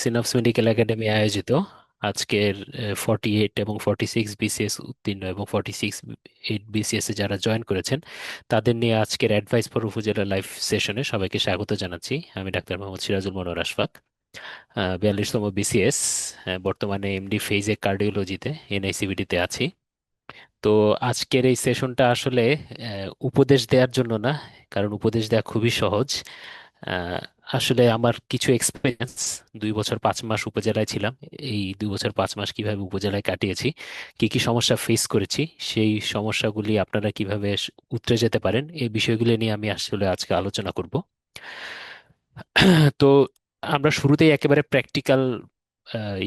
সিনপস medical academy আয়োজিত আজকের 48 এবং 46 বিসিএস উত্তীর্ণ এবং 46 বিসিএস এ যারা জয়েন করেছেন তাদের নিয়ে আজকের অ্যাডভাইস ফর উপজেলা লাইভ সেশনে সবাইকে স্বাগত জানাচ্ছি। আমি ডাক্তার মোহাম্মদ সিরাজুল মনোয়ার আশফাক, 42তম বিসিএস, বর্তমানে এমডি ফেইজে কার্ডিওলজিতে এনআইসিভিডিতে আছি। তো আজকের এই সেশনটা আসলে উপদেশ দেওয়ার জন্য না, কারণ উপদেশ দেওয়া খুবই সহজ। আহ, আসলে আমার কিছু এক্সপিরিয়েন্স, 2 বছর 5 মাস উপজেলায় ছিলাম। এই 2 বছর 5 মাস কিভাবে উপজেলায় কাটিয়েছি, কি কি সমস্যা ফেস করেছি, সেই সমস্যাগুলি আপনারা কিভাবে উতরে যেতে পারেন, এই বিষয়গুলি নিয়ে আমি আসলে আজকে আলোচনা করব। তো আমরা শুরুতেই একেবারে প্র্যাকটিক্যাল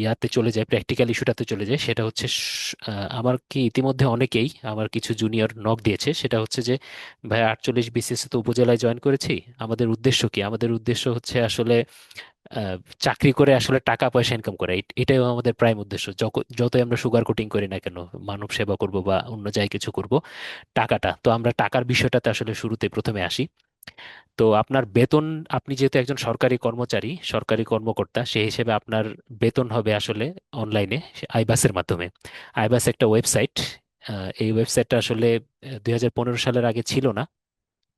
ইয়াতে চলে যায়, প্র্যাকটিক্যাল ইস্যুটাতে চলে যায়। সেটা হচ্ছে আমার কি ইতিমধ্যে অনেকেই, আমার কিছু জুনিয়র নক দিয়েছে, সেটা হচ্ছে যে ভাই 48 বিসিএস তো উপজেলায় জয়েন করেছি, আমাদের উদ্দেশ্য কি? আমাদের উদ্দেশ্য হচ্ছে আসলে আহ, চাকরি করে আসলে টাকা পয়সা ইনকাম করা। এটাই আমাদের প্রাইম উদ্দেশ্য। যতই আমরা সুগার কোটিং করি না কেন, মানব সেবা করব বা অন্য যাই কিছু করব, টাকাটা তো, আমরা টাকার বিষয়টাতে আসলে শুরুতে প্রথমে আসি। তো আপনার বেতন, আপনি যেহেতু একজন সরকারি কর্মচারী, সরকারি কর্মকর্তা, সেই হিসেবে আপনার বেতন হবে আসলে অনলাইনে, আইবাসের মাধ্যমে। আইবাস একটা ওয়েবসাইট। এই ওয়েবসাইটটা আসলে 2015 সালের আগে ছিল না,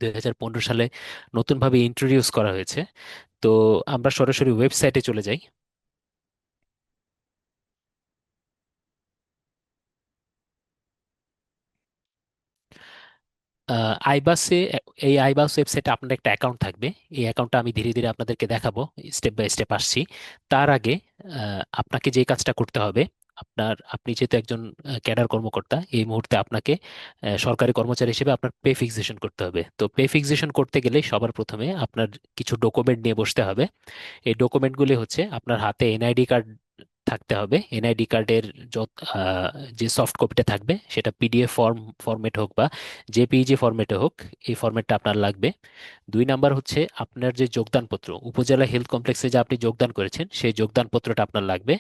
2015 সালে নতুনভাবে ইন্ট্রোডিউস করা হয়েছে। তো আমরা সরাসরি ওয়েবসাইটে চলে যাই। আইবাসে, এই আইবাস ওয়েবসাইটে আপনার একটা অ্যাকাউন্ট থাকবে। এই অ্যাকাউন্টটা আমি ধীরে ধীরে আপনাদেরকে দেখাবো, স্টেপ বাই স্টেপ আসছি। তার আগে আপনাকে যে কাজটা করতে হবে, আপনি যেহেতু একজন ক্যাডার কর্মকর্তা, এই মুহূর্তে আপনাকে সরকারি কর্মচারী হিসেবে আপনার পে ফিক্সেশন করতে হবে। তো পে ফিক্সেশন করতে গেলে সবার প্রথমে আপনার কিছু ডকুমেন্ট নিয়ে বসতে হবে। এই ডকুমেন্টগুলি হচ্ছে, আপনার হাতে এনআইডি কার্ড থাকতে হবে। এনআইডি কার্ডের যত যে সফট কপিটা থাকবে, সেটা পিডিএফ ফরম্যাট হোক বা জেপিইজি ফরম্যাটে হোক, এই ফরম্যাটটা আপনার লাগবে। 2 নাম্বার হচ্ছে আপনার যে যোগদানপত্র, উপজেলা হেলথ কমপ্লেক্সে যে আপনি যোগদান করেছেন, সেই যোগদানপত্রটা আপনার লাগবে।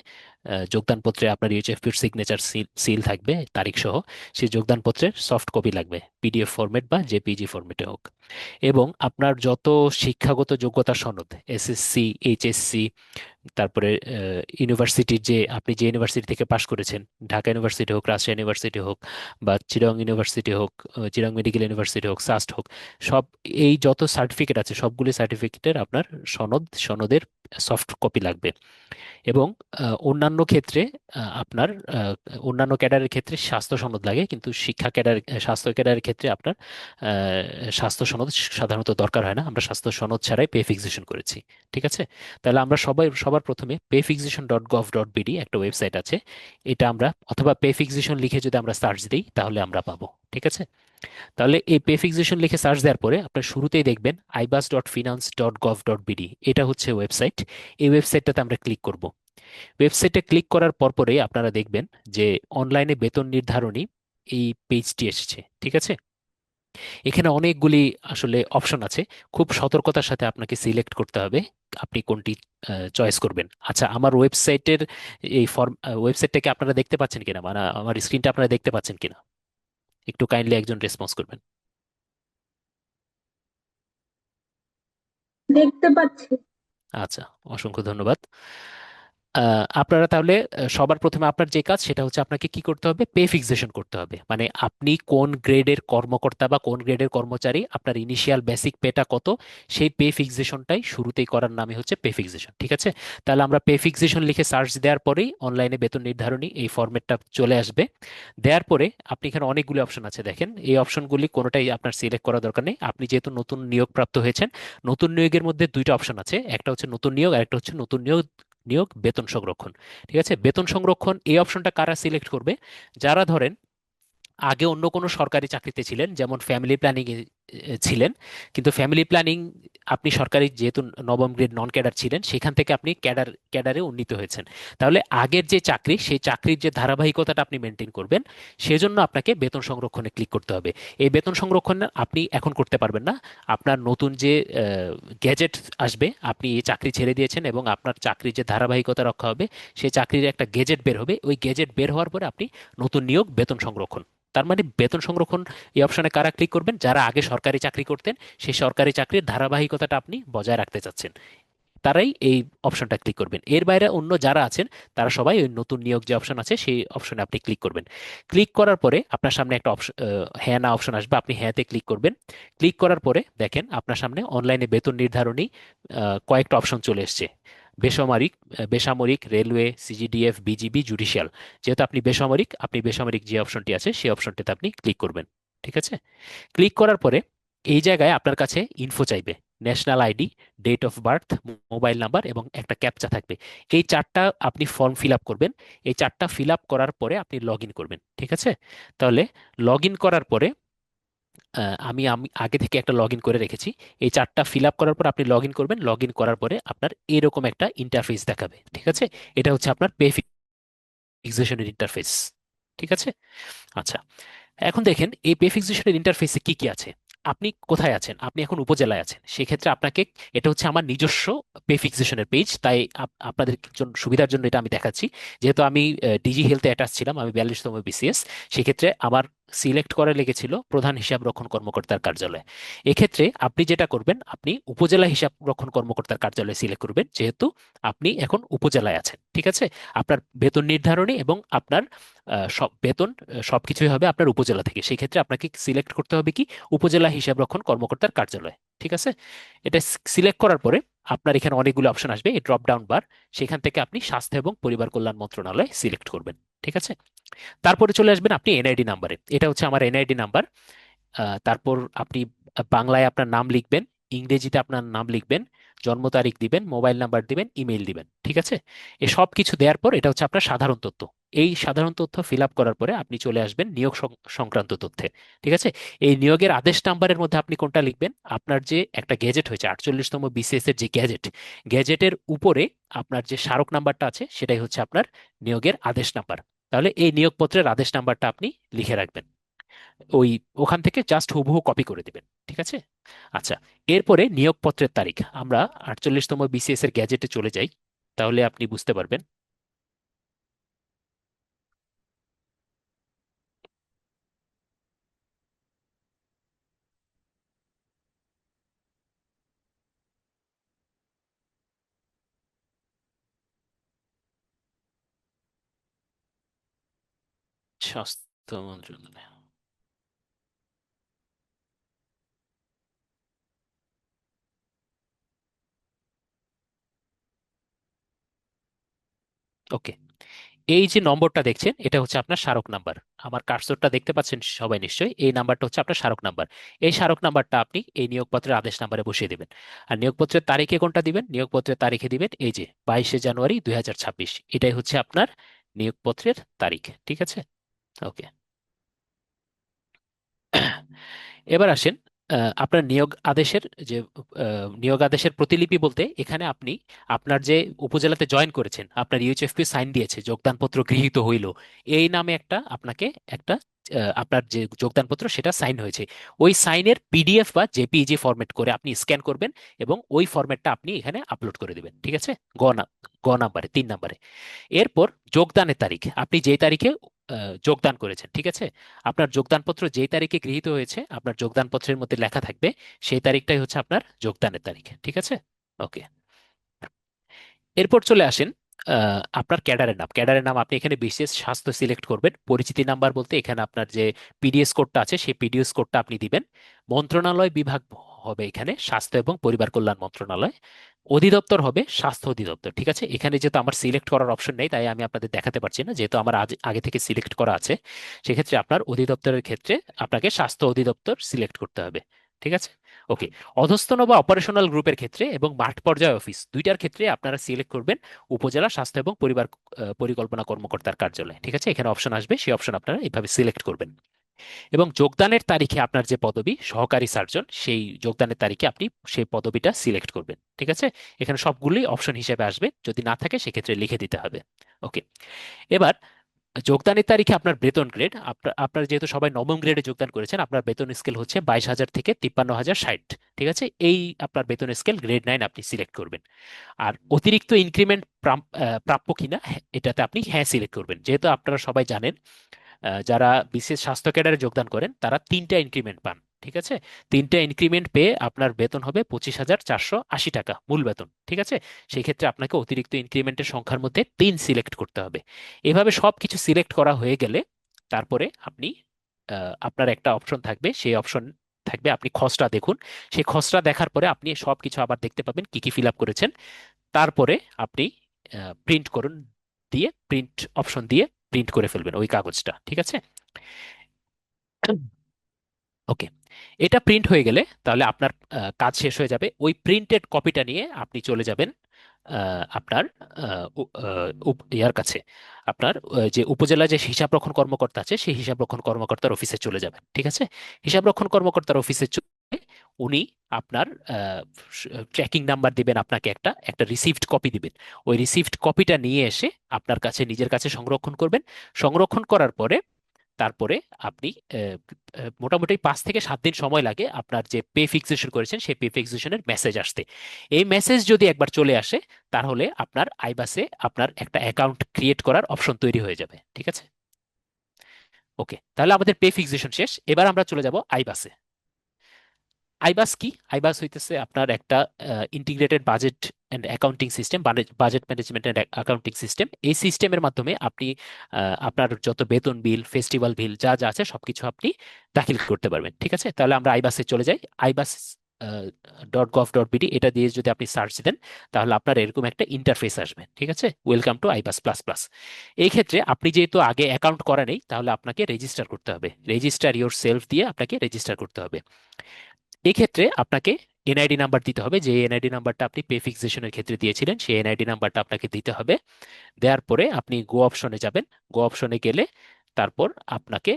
যোগদানপত্রে আপনার ইউএচএফপির সিগনেচার সিল থাকবে, তারিখ সহ। সেই যোগদানপত্রের সফট কপি লাগবে, পিডিএফ ফরম্যাট বা জেপিইজি ফরম্যাটে হোক। এবং আপনার যত শিক্ষাগত যোগ্যতা সনদ, এসএসসি, এইচএসসি, তারপরে ইউনিভার্সিটির যে, আপনি যে ইউনিভার্সিটি থেকে পাশ করেছেন, ঢাকা ইউনিভার্সিটি হোক, রাজশাহী ইউনিভার্সিটি হোক, বা চিরাং ইউনিভার্সিটি হোক, চিরাং মেডিকেল ইউনিভার্সিটি হোক, সাস্ট হোক, সব, এই যত সার্টিফিকেট আছে সবগুলি সার্টিফিকেটের আপনার সনদের সফট কপি লাগবে। এবং অন্যান্য ক্ষেত্রে আপনার অন্যান্য ক্যাডারের ক্ষেত্রে স্বাস্থ্য সনদ লাগে, কিন্তু শিক্ষা ক্যাডার, স্বাস্থ্য ক্যাডারের ক্ষেত্রে আপনার স্বাস্থ্য সনদ সাধারণত দরকার হয় না। আমরা স্বাস্থ্য সনদ ছাড়াই পে ফিক্সেশন করেছি। ঠিক আছে? তাহলে আমরা সবার প্রথমে payfixation.gov.bd একটা ওয়েবসাইট আছে, এটা আমরা, অথবা পে ফিক্সেশন লিখে যদি আমরা সার্চ দিই তাহলে আমরা পাবো। ঠিক আছে? তাহলে এই পে ফিক্সেশন লিখে সার্চ দেওয়ার পরে আপনার শুরুতেই দেখবেন ibas.finance.gov.bd, এটা হচ্ছে ওয়েবসাইট। এই ওয়েবসাইটটাতে আমরা ক্লিক করব। ওয়েবসাইটে ক্লিক করার পরপরেই আপনারা দেখবেন যে অনলাইনে বেতন নির্ধারণী এই পেজটি এসেছে। ঠিক আছে? এখানে অনেকগুলি আসলে অপশন আছে, খুব সতর্কতার সাথে আপনাকে সিলেক্ট করতে হবে আপনি কোনটি চয়েস করবেন। আচ্ছা, আমার ওয়েবসাইটের এই ওয়েবসাইটটাকে আপনারা দেখতে পাচ্ছেন কিনা, মানে আমার স্ক্রিনটা আপনারা দেখতে পাচ্ছেন কিনা? একটু কাইন্ডলি একজন রেসপন্স করবেন। দেখতে পাচ্ছি। আচ্ছা, অসংখ্য ধন্যবাদ। আপনারা তাহলে সবার প্রথমে আপনার যে কাজ, সেটা হচ্ছে আপনাকে কি করতে হবে, পে ফিক্সেশন করতে হবে। মানে আপনি কোন গ্রেডের কর্মকর্তা বা কোন গ্রেডের কর্মচারী, আপনার ইনিশিয়াল বেসিক পেটা কত, সেই পে ফিক্সেশনটাই শুরুতেই করার নামই হচ্ছে পে ফিক্সেশন। ঠিক আছে? তাহলে আমরা পে ফিক্সেশন লিখে সার্চ দেওয়ার পরেই অনলাইনে বেতন নির্ধারণী এই ফরম্যাটটা চলে আসবে। দেওয়ার পরে আপনি এখানে অনেকগুলি অপশন আছে, দেখেন এই অপশনগুলি কোনোটাই আপনার সিলেক্ট করার দরকার নেই। আপনি যেহেতু নতুন নিয়োগপ্রাপ্ত হয়েছেন, নতুন নিয়োগের মধ্যে 2টা অপশন আছে, একটা হচ্ছে নতুন নিয়োগ আর একটা হচ্ছে নতুন নিয়োগ নিয়োগ বেতন সংরক্ষণ। ঠিক আছে? বেতন সংরক্ষণ এই অপশনটা কারা সিলেক্ট করবে? যারা ধরেন আগে অন্য কোনো সরকারি চাকরিতে ছিলেন, যেমন ফ্যামিলি প্ল্যানিং এ ছিলেন, কিন্তু ফ্যামিলি প্ল্যানিং, আপনি সরকারি যেহেতু নবম গ্রেড নন ক্যাডার ছিলেন, সেখান থেকে আপনি ক্যাডারে উন্নীত হয়েছেন। তাহলে আগের যে চাকরি, সেই চাকরির যে ধারাবাহিকতাটা আপনি মেনটেন করবেন, সেজন্য আপনাকে বেতন সংরক্ষণে ক্লিক করতে হবে। এই বেতন সংরক্ষণ আপনি এখন করতে পারবেন না। আপনার নতুন যে গ্যাজেট আসবে, আপনি এই চাকরি ছেড়ে দিয়েছেন এবং আপনার চাকরির যে ধারাবাহিকতা রক্ষা হবে, সেই চাকরির একটা গেজেট বের হবে। ওই গেজেট বের হওয়ার পরে আপনি নতুন নিয়োগ বেতন সংরক্ষণ, তার মানে বেতন সংরক্ষণ, এই অপশনে কারা ক্লিক করবেন? যারা আগে সরকারি চাকরি করতেন, সেই সরকারি চাকরির ধারাবাহিকতাটা আপনি বজায় রাখতে চাচ্ছেন। তারাই এই অপশনটা ক্লিক করবেন। এর বাইরে অন্য যারা আছেন তারা সবাই ওই নতুন নিয়োগ যে অপশন আছে সেই অপশনে আপনি ক্লিক করবেন। ক্লিক করার পরে আপনার সামনে একটা অপশন, হ্যাঁ না অপশন আসবে, আপনি হ্যাঁতে ক্লিক করবেন। ক্লিক করার পরে দেখেন আপনার সামনে অনলাইনে বেতন নির্ধারণী কয়েকটা অপশন চলে এসেছে। বেসামরিক, রেলওয়ে, সিজিডিএফ, বিজিবি, জুডিশিয়াল। যেহেতু আপনি বেসামরিক, আপনি বেসামরিক যে অপশনটি আছে সেই অপশনটিতে আপনি ক্লিক করবেন। ঠিক আছে? ক্লিক করার পরে এই জায়গায় আপনার কাছে ইনফো চাইবে, national ID, date of birth, mobile number এবং একটা ক্যাপচা থাকবে। এই চারটা আপনি ফর্ম ফিল আপ করবেন। এই চারটা ফিল আপ করার পরে আপনি লগ ইন করবেন। ঠিক আছে? তাহলে লগ ইন করার পরে আমি আমি আগে থেকে একটা লগ ইন করে রেখেছি। এই চারটা ফিল আপ করার পর আপনি লগ ইন করবেন। লগ ইন করার পরে আপনার এরকম একটা ইন্টারফেস দেখাবে। ঠিক আছে? এটা হচ্ছে আপনার পে ফিক্সেশনের ইন্টারফেস। ঠিক আছে? আচ্ছা, এখন দেখেন এই পে ফিক্সেশনের ইন্টারফেসে কি কি আছে। আপনি কোথায় আছেন? আপনি এখন উপজেলায় আছেন, সেক্ষেত্রে আপনাকে, এটা হচ্ছে আমার নিজস্ব পে ফিক্সেশনের পেজ, তাই আপনাদের জন্য সুবিধার জন্য এটা আমি দেখাচ্ছি। যেহেতু আমি ডিজি হেলথে অ্যাটাচ ছিলাম, আমি 42তম বিসিএস, সেক্ষেত্রে আমার সিলেক্ট করে লেগেছিল প্রধান হিসাব রক্ষণ কর্মকর্তার কার্যালয়। এক্ষেত্রে আপনি যেটা করবেন, আপনি উপজেলা হিসাব রক্ষণ কর্মকর্তার কার্যালয় সিলেক্ট করবেন, যেহেতু আপনি এখন উপজেলায় আছেন। ঠিক আছে? আপনার বেতন নির্ধারণী এবং আপনার সব বেতন সবকিছুই হবে আপনার উপজেলা থেকে। সেই ক্ষেত্রে আপনাকে সিলেক্ট করতে হবে কি, উপজেলা হিসাব রক্ষণ কর্মকর্তার কার্যালয়। ঠিক আছে? এটা সিলেক্ট করার পরে আপনার এখানে অনেকগুলো অপশন আসবে, এই ড্রপ ডাউন বার, সেখান থেকে আপনি স্বাস্থ্য এবং পরিবার কল্যাণ মন্ত্রণালয় সিলেক্ট করবেন। ঠিক আছে? তারপরে চলে আসবেন আপনি এনআইডি নাম্বারে। এটা হচ্ছে আমার এনআইডি নাম্বার। তারপর আপনি বাংলায় আপনার নাম লিখবেন, ইংরেজিতে আপনার নাম লিখবেন, জন্ম তারিখ দিবেন, মোবাইল নাম্বার দিবেন, ইমেইল দিবেন। ঠিক আছে? এই সব কিছু দেওয়ার পর এটা হচ্ছে আপনার সাধারণ তথ্য। এই সাধারণ তথ্য ফিল আপ করার পরে আপনি চলে আসবেন নিয়োগ সংক্রান্ত তথ্যে। ঠিক আছে? এই নিয়োগের আদেশ নাম্বারের মধ্যে আপনি কোনটা লিখবেন? আপনার যে একটা গ্যাজেট হয়েছে 48তম বিসিএস এর যে গ্যাজেট, গ্যাজেটের উপরে আপনার যে স্মারক নাম্বারটা আছে সেটাই হচ্ছে আপনার নিয়োগের আদেশ নাম্বার। তাহলে এই নিয়োগপত্রের আদেশ নাম্বারটা আপনি লিখে রাখবেন। ওই ওখান থেকে জাস্ট হুবহু কপি করে দিবেন। ঠিক আছে? আচ্ছা, এরপরে নিয়োগপত্রের তারিখ, আমরা 48তম বিসিএস এর গ্যাজেটে চলে যাই, তাহলে আপনি বুঝতে পারবেন। স্বাস্থ্য মন্ত্রণালয়। ওকে, এই যে নম্বরটা দেখছেন এটা হচ্ছে আপনার স্মারক নাম্বার। আমার কার্সরটা দেখতে পাচ্ছেন সবাই নিশ্চয়ই, এই নাম্বারটা হচ্ছে আপনার স্মারক নাম্বার। এই স্মারক নাম্বারটা আপনি এই নিয়োগপত্রের আদেশ নাম্বারে বসিয়ে দিবেন। আর নিয়োগপত্রের তারিখে কোনটা দিবেন? নিয়োগপত্রের তারিখে দিবেন এই যে 22শে জানুয়ারি 2026। এটাই হচ্ছে আপনার নিয়োগপত্রের তারিখ। ঠিক আছে? ওকে। এবার আসেন আপনার নিয়োগ আদেশের যে নিয়োগ আদেশের প্রতিলিপি বলতে এখানে আপনি আপনার যে উপজেলাতে জয়েন করেছেন, আপনার ইউএইচএফপি সাইন দিয়েছে, যোগদানপত্র গৃহীত হইল, এই নামে একটা আপনাকে একটা আপনার যে যোগদানপত্র সেটা সাইন হয়েছে, ওই সাইনের পিডিএফ বা জেপিইজি ফরম্যাট করে আপনি স্ক্যান করবেন এবং ওই ফরম্যাটটা আপনি এখানে আপলোড করে দিবেন। ঠিক আছে? গ নাম্বারে, 3 নাম্বারে। এরপর যোগদানের তারিখ, আপনি যেই তারিখে যোগদান করেছেন। ঠিক আছে? আপনার যোগদানপত্র যেই তারিখে গৃহীত হয়েছে আপনার যোগদানপত্রের মধ্যে লেখা থাকবে, সেই তারিখটাই হচ্ছে আপনার যোগদানের তারিখ। ঠিক আছে? ওকে। এরপর চলে আসেন আপনার ক্যাডারের নাম আপনি এখানে বিশেষ স্বাস্থ্য সিলেক্ট করবেন। পরিচিতি নাম্বার বলতে এখানে আপনার যে পিডিএস কোডটা আছে সেই পিডিএস কোডটা আপনি দিবেন। মন্ত্রণালয় বিভাগ হবে এখানে স্বাস্থ্য এবং পরিবার কল্যাণ মন্ত্রণালয়। অধিদপ্তর হবে স্বাস্থ্য অধিদপ্তর। ঠিক আছে? এখানে যেহেতু আমার সিলেক্ট করার অপশন নেই তাই আমি আপনাদের দেখাতে পারছি না, যেহেতু আমার আগে থেকে সিলেক্ট করা আছে। সেক্ষেত্রে আপনার অধিদপ্তরের ক্ষেত্রে আপনাকে স্বাস্থ্য অধিদপ্তর সিলেক্ট করতে হবে। ঠিক আছে? ওকে। অধস্তন বা অপারেশনাল গ্রুপের ক্ষেত্রে এবং মাঠ পর্যায়ে অফিস দুইটার ক্ষেত্রে আপনারা সিলেক্ট করবেন উপজেলা স্বাস্থ্য এবং পরিবার পরিকল্পনা কর্মকর্তার কার্যালয়। ঠিক আছে? এখানে অপশন আসবে, সেই অপশন আপনারা এইভাবে সিলেক্ট করবেন। এবং যোগদানের তারিখে আপনার যে পদবি সহকারী সার্জন, সেই যোগদানের তারিখে আপনি সেই পদবিটা সিলেক্ট করবেন। ঠিক আছে? এখানে সবগুলোই অপশন হিসেবে আসবে, যদি না থাকে সেক্ষেত্রে লিখে দিতে হবে। ওকে। এবার যোগদানের তারিখে আপনার বেতন গ্রেড, আপনার যেহেতু সবাই নবম গ্রেডে যোগদান করেছেন, আপনার বেতন স্কেল হচ্ছে 22,000 থেকে 53,060। ঠিক আছে? এই আপনার বেতন স্কেল গ্রেড 9 আপনি সিলেক্ট করবেন। আর অতিরিক্ত ইনক্রিমেন্ট প্রাপ্য কিনা এটাতে আপনি হ্যাঁ সিলেক্ট করবেন। যেহেতু আপনারা সবাই জানেন যারা বিশেষ স্বাস্থ্য ক্যাডারে যোগদান করেন তারা 3টা ইনক্রিমেন্ট পান। ঠিক আছে? 3টে ইনক্রিমেন্ট পেয়ে আপনার বেতন হবে 25,480 টাকা মূল বেতন। ঠিক আছে? সেই ক্ষেত্রে আপনাকে অতিরিক্ত ইনক্রিমেন্টের সংখ্যার মধ্যে 3 সিলেক্ট করতে হবে। এভাবে সব কিছু সিলেক্ট করা হয়ে গেলে তারপরে আপনি আপনার একটা অপশন থাকবে, সেই অপশন থাকবে আপনি খসড়া দেখুন। সেই খসড়া দেখার পরে আপনি সব কিছু আবার দেখতে পাবেন কি কি ফিল আপ করেছেন। তারপরে আপনি প্রিন্ট করুন, দিয়ে প্রিন্ট অপশন দিয়ে প্রিন্ট করে ফেলবেন ওই কাগজটা। ঠিক আছে? ওকে, এটা প্রিন্ট হয়ে গেলে তাহলে আপনার কাজ শেষ হয়ে যাবে। ওই প্রিন্টেড কপিটা নিয়ে আপনি চলে যাবেন আপনার ইয়ার কাছে, আপনার যে উপজেলা যে হিসাব রক্ষণ কর্মকর্তা আছে সেই হিসাব রক্ষণ কর্মকর্তার অফিসে চলে যাবেন। ঠিক আছে? হিসাব রক্ষণ কর্মকর্তার অফিসে চলে উনি আপনার ট্র্যাকিং নাম্বার দিবেন, আপনাকে একটা একটা রিসিভড কপি দিবেন। ওই রিসিভড কপিটা নিয়ে এসে আপনার কাছে নিজের কাছে সংরক্ষণ করবেন। সংরক্ষণ করার পরে তারপরে আপনি মোটামুটি 5 থেকে 7 দিন সময় লাগে আপনার যে পে ফিক্সেশন করেছেন সেই পে ফিক্সেশনের মেসেজ আসতে। এই মেসেজ যদি একবার চলে আসে তাহলে আপনার আইবাসে আপনার একটা অ্যাকাউন্ট ক্রিয়েট করার অপশন তৈরি হয়ে যাবে। ঠিক আছে? ওকে, তাহলে আমাদের পে ফিক্সেশন শেষ, এবার আমরা চলে যাব আইবাসে। আইবাস কি? আইবাস হইতেছে আপনার একটা integrated budget and accounting system, budget management and accounting system. এই সিস্টেমের মাধ্যমে আপনি আপনার যত বেতন বিল, ফেস্টিভ্যাল বিল যা যা আছে সবকিছু আপনি দাখিল করতে পারবেন। ঠিক আছে? তাহলে আমরা আইবাসে চলে যাই। আইবাস .gov.bd এটা দিয়ে যদি আপনি সার্চ দেন তাহলে আপনার এরকম একটা ইন্টারফেস আসবে। ঠিক আছে? Welcome to আইবাস plus plus. এই ক্ষেত্রে আপনি যেহেতু আগে অ্যাকাউন্ট করা নেই তাহলে আপনাকে রেজিস্টার করতে হবে। রেজিস্টার ইওর সেলফ দিয়ে আপনাকে রেজিস্টার করতে হবে। এক্ষেত্রে আপনাকে এনআইডি নাম্বার দিতে হবে, যে এনআইডি নাম্বারটা আপনি পে ফিক্সেশনের ক্ষেত্রে দিয়েছিলেন সেই এনআইডি নাম্বারটা আপনাকে দিতে হবে। দেওয়ার পরে আপনি গো অপশনে যাবেন। গো অপশনে গেলে তারপর আপনাকে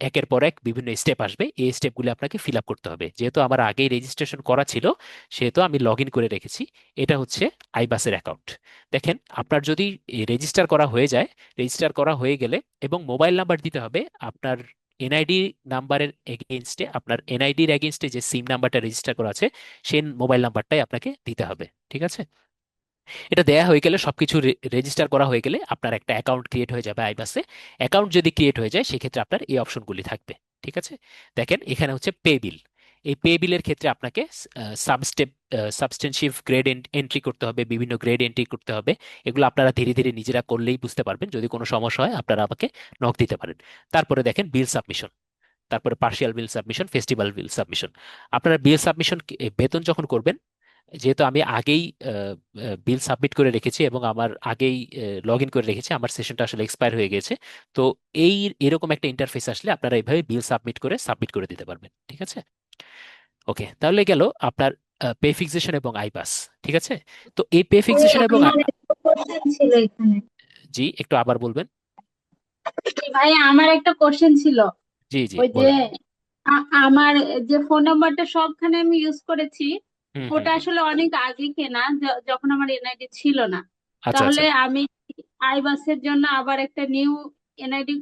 একের পর এক বিভিন্ন স্টেপ আসবে, এই স্টেপগুলো আপনাকে ফিল আপ করতে হবে। যেহেতু আমার আগেই রেজিস্ট্রেশন করা ছিল সেহেতু আমি লগ ইন করে রেখেছি। এটা হচ্ছে আইবাসের অ্যাকাউন্ট। দেখেন, আপনার যদি রেজিস্টার করা হয়ে যায়, রেজিস্টার করা হয়ে গেলে এবং মোবাইল নাম্বার দিতে হবে আপনার এনআইডি নাম্বারের এগেইনস্টে, আপনার এনআইডির এগেইনস্টে যে সিম নাম্বারটা রেজিস্টার করা আছে সেই মোবাইল নাম্বারটাই আপনাকে দিতে হবে। ঠিক আছে? এটা দেয়া হয়ে গেলে সবকিছু রেজিস্টার করা হয়ে গেলে আপনার একটা অ্যাকাউন্ট ক্রিয়েট হয়ে যাবে আইবাসে। অ্যাকাউন্ট যদি ক্রিয়েট হয়ে যায় সেক্ষেত্রে আপনার এই অপশনগুলি থাকবে। ঠিক আছে? দেখেন এখানে হচ্ছে পে বিল। এই পে বিলের ক্ষেত্রে আপনাকে সাবস্টেনসিভ গ্রেড এন্ট্রি করতে হবে, বিভিন্ন গ্রেড এন্ট্রি করতে হবে। এগুলো আপনারা ধীরে ধীরে নিজেরা করলেই বুঝতে পারবেন। যদি কোনো সমস্যা হয় আপনারা আমাকে নক দিতে পারেন। তারপরে দেখেন বিল সাবমিশন, তারপরে পার্শিয়াল বিল সাবমিশন, ফেস্টিভ্যাল বিল সাবমিশন। আপনারা বিল সাবমিশন বেতন যখন করবেন, যেহেতু আমি আগেই বিল সাবমিট করে রেখেছি এবং আমার আগেই লগ ইন করে রেখেছি, আমার সেশনটা আসলে এক্সপায়ার হয়ে গেছে। তো এই এরকম একটা ইন্টারফেস আসলে আপনারা এইভাবে বিল সাবমিট করে দিতে পারবেন। ঠিক আছে? ওকে, তাহলে গেল আপনার পে ফিক্সেশন এবং আইপাস। ঠিক আছে? তো এই পে ওই ফিক্সেশন এবং আমার একটা কোশ্চেন ছিল এখানে। জি, একটু আবার বলবেন। ভাই আমার একটা কোশ্চেন ছিল। জি জি, ওই যে বলেন। আমার যে ফোন নাম্বারটা সবখানে আমি ইউজ করেছি, হুম হুম ওটা হুম। আসলে অনেক আগে কেনা, যখন আমার এনআইডি ছিল না। আচ্ছা তাহলে আচ্ছা। আমি আইবাসের জন্য আবার একটা নিউ এনআইডি,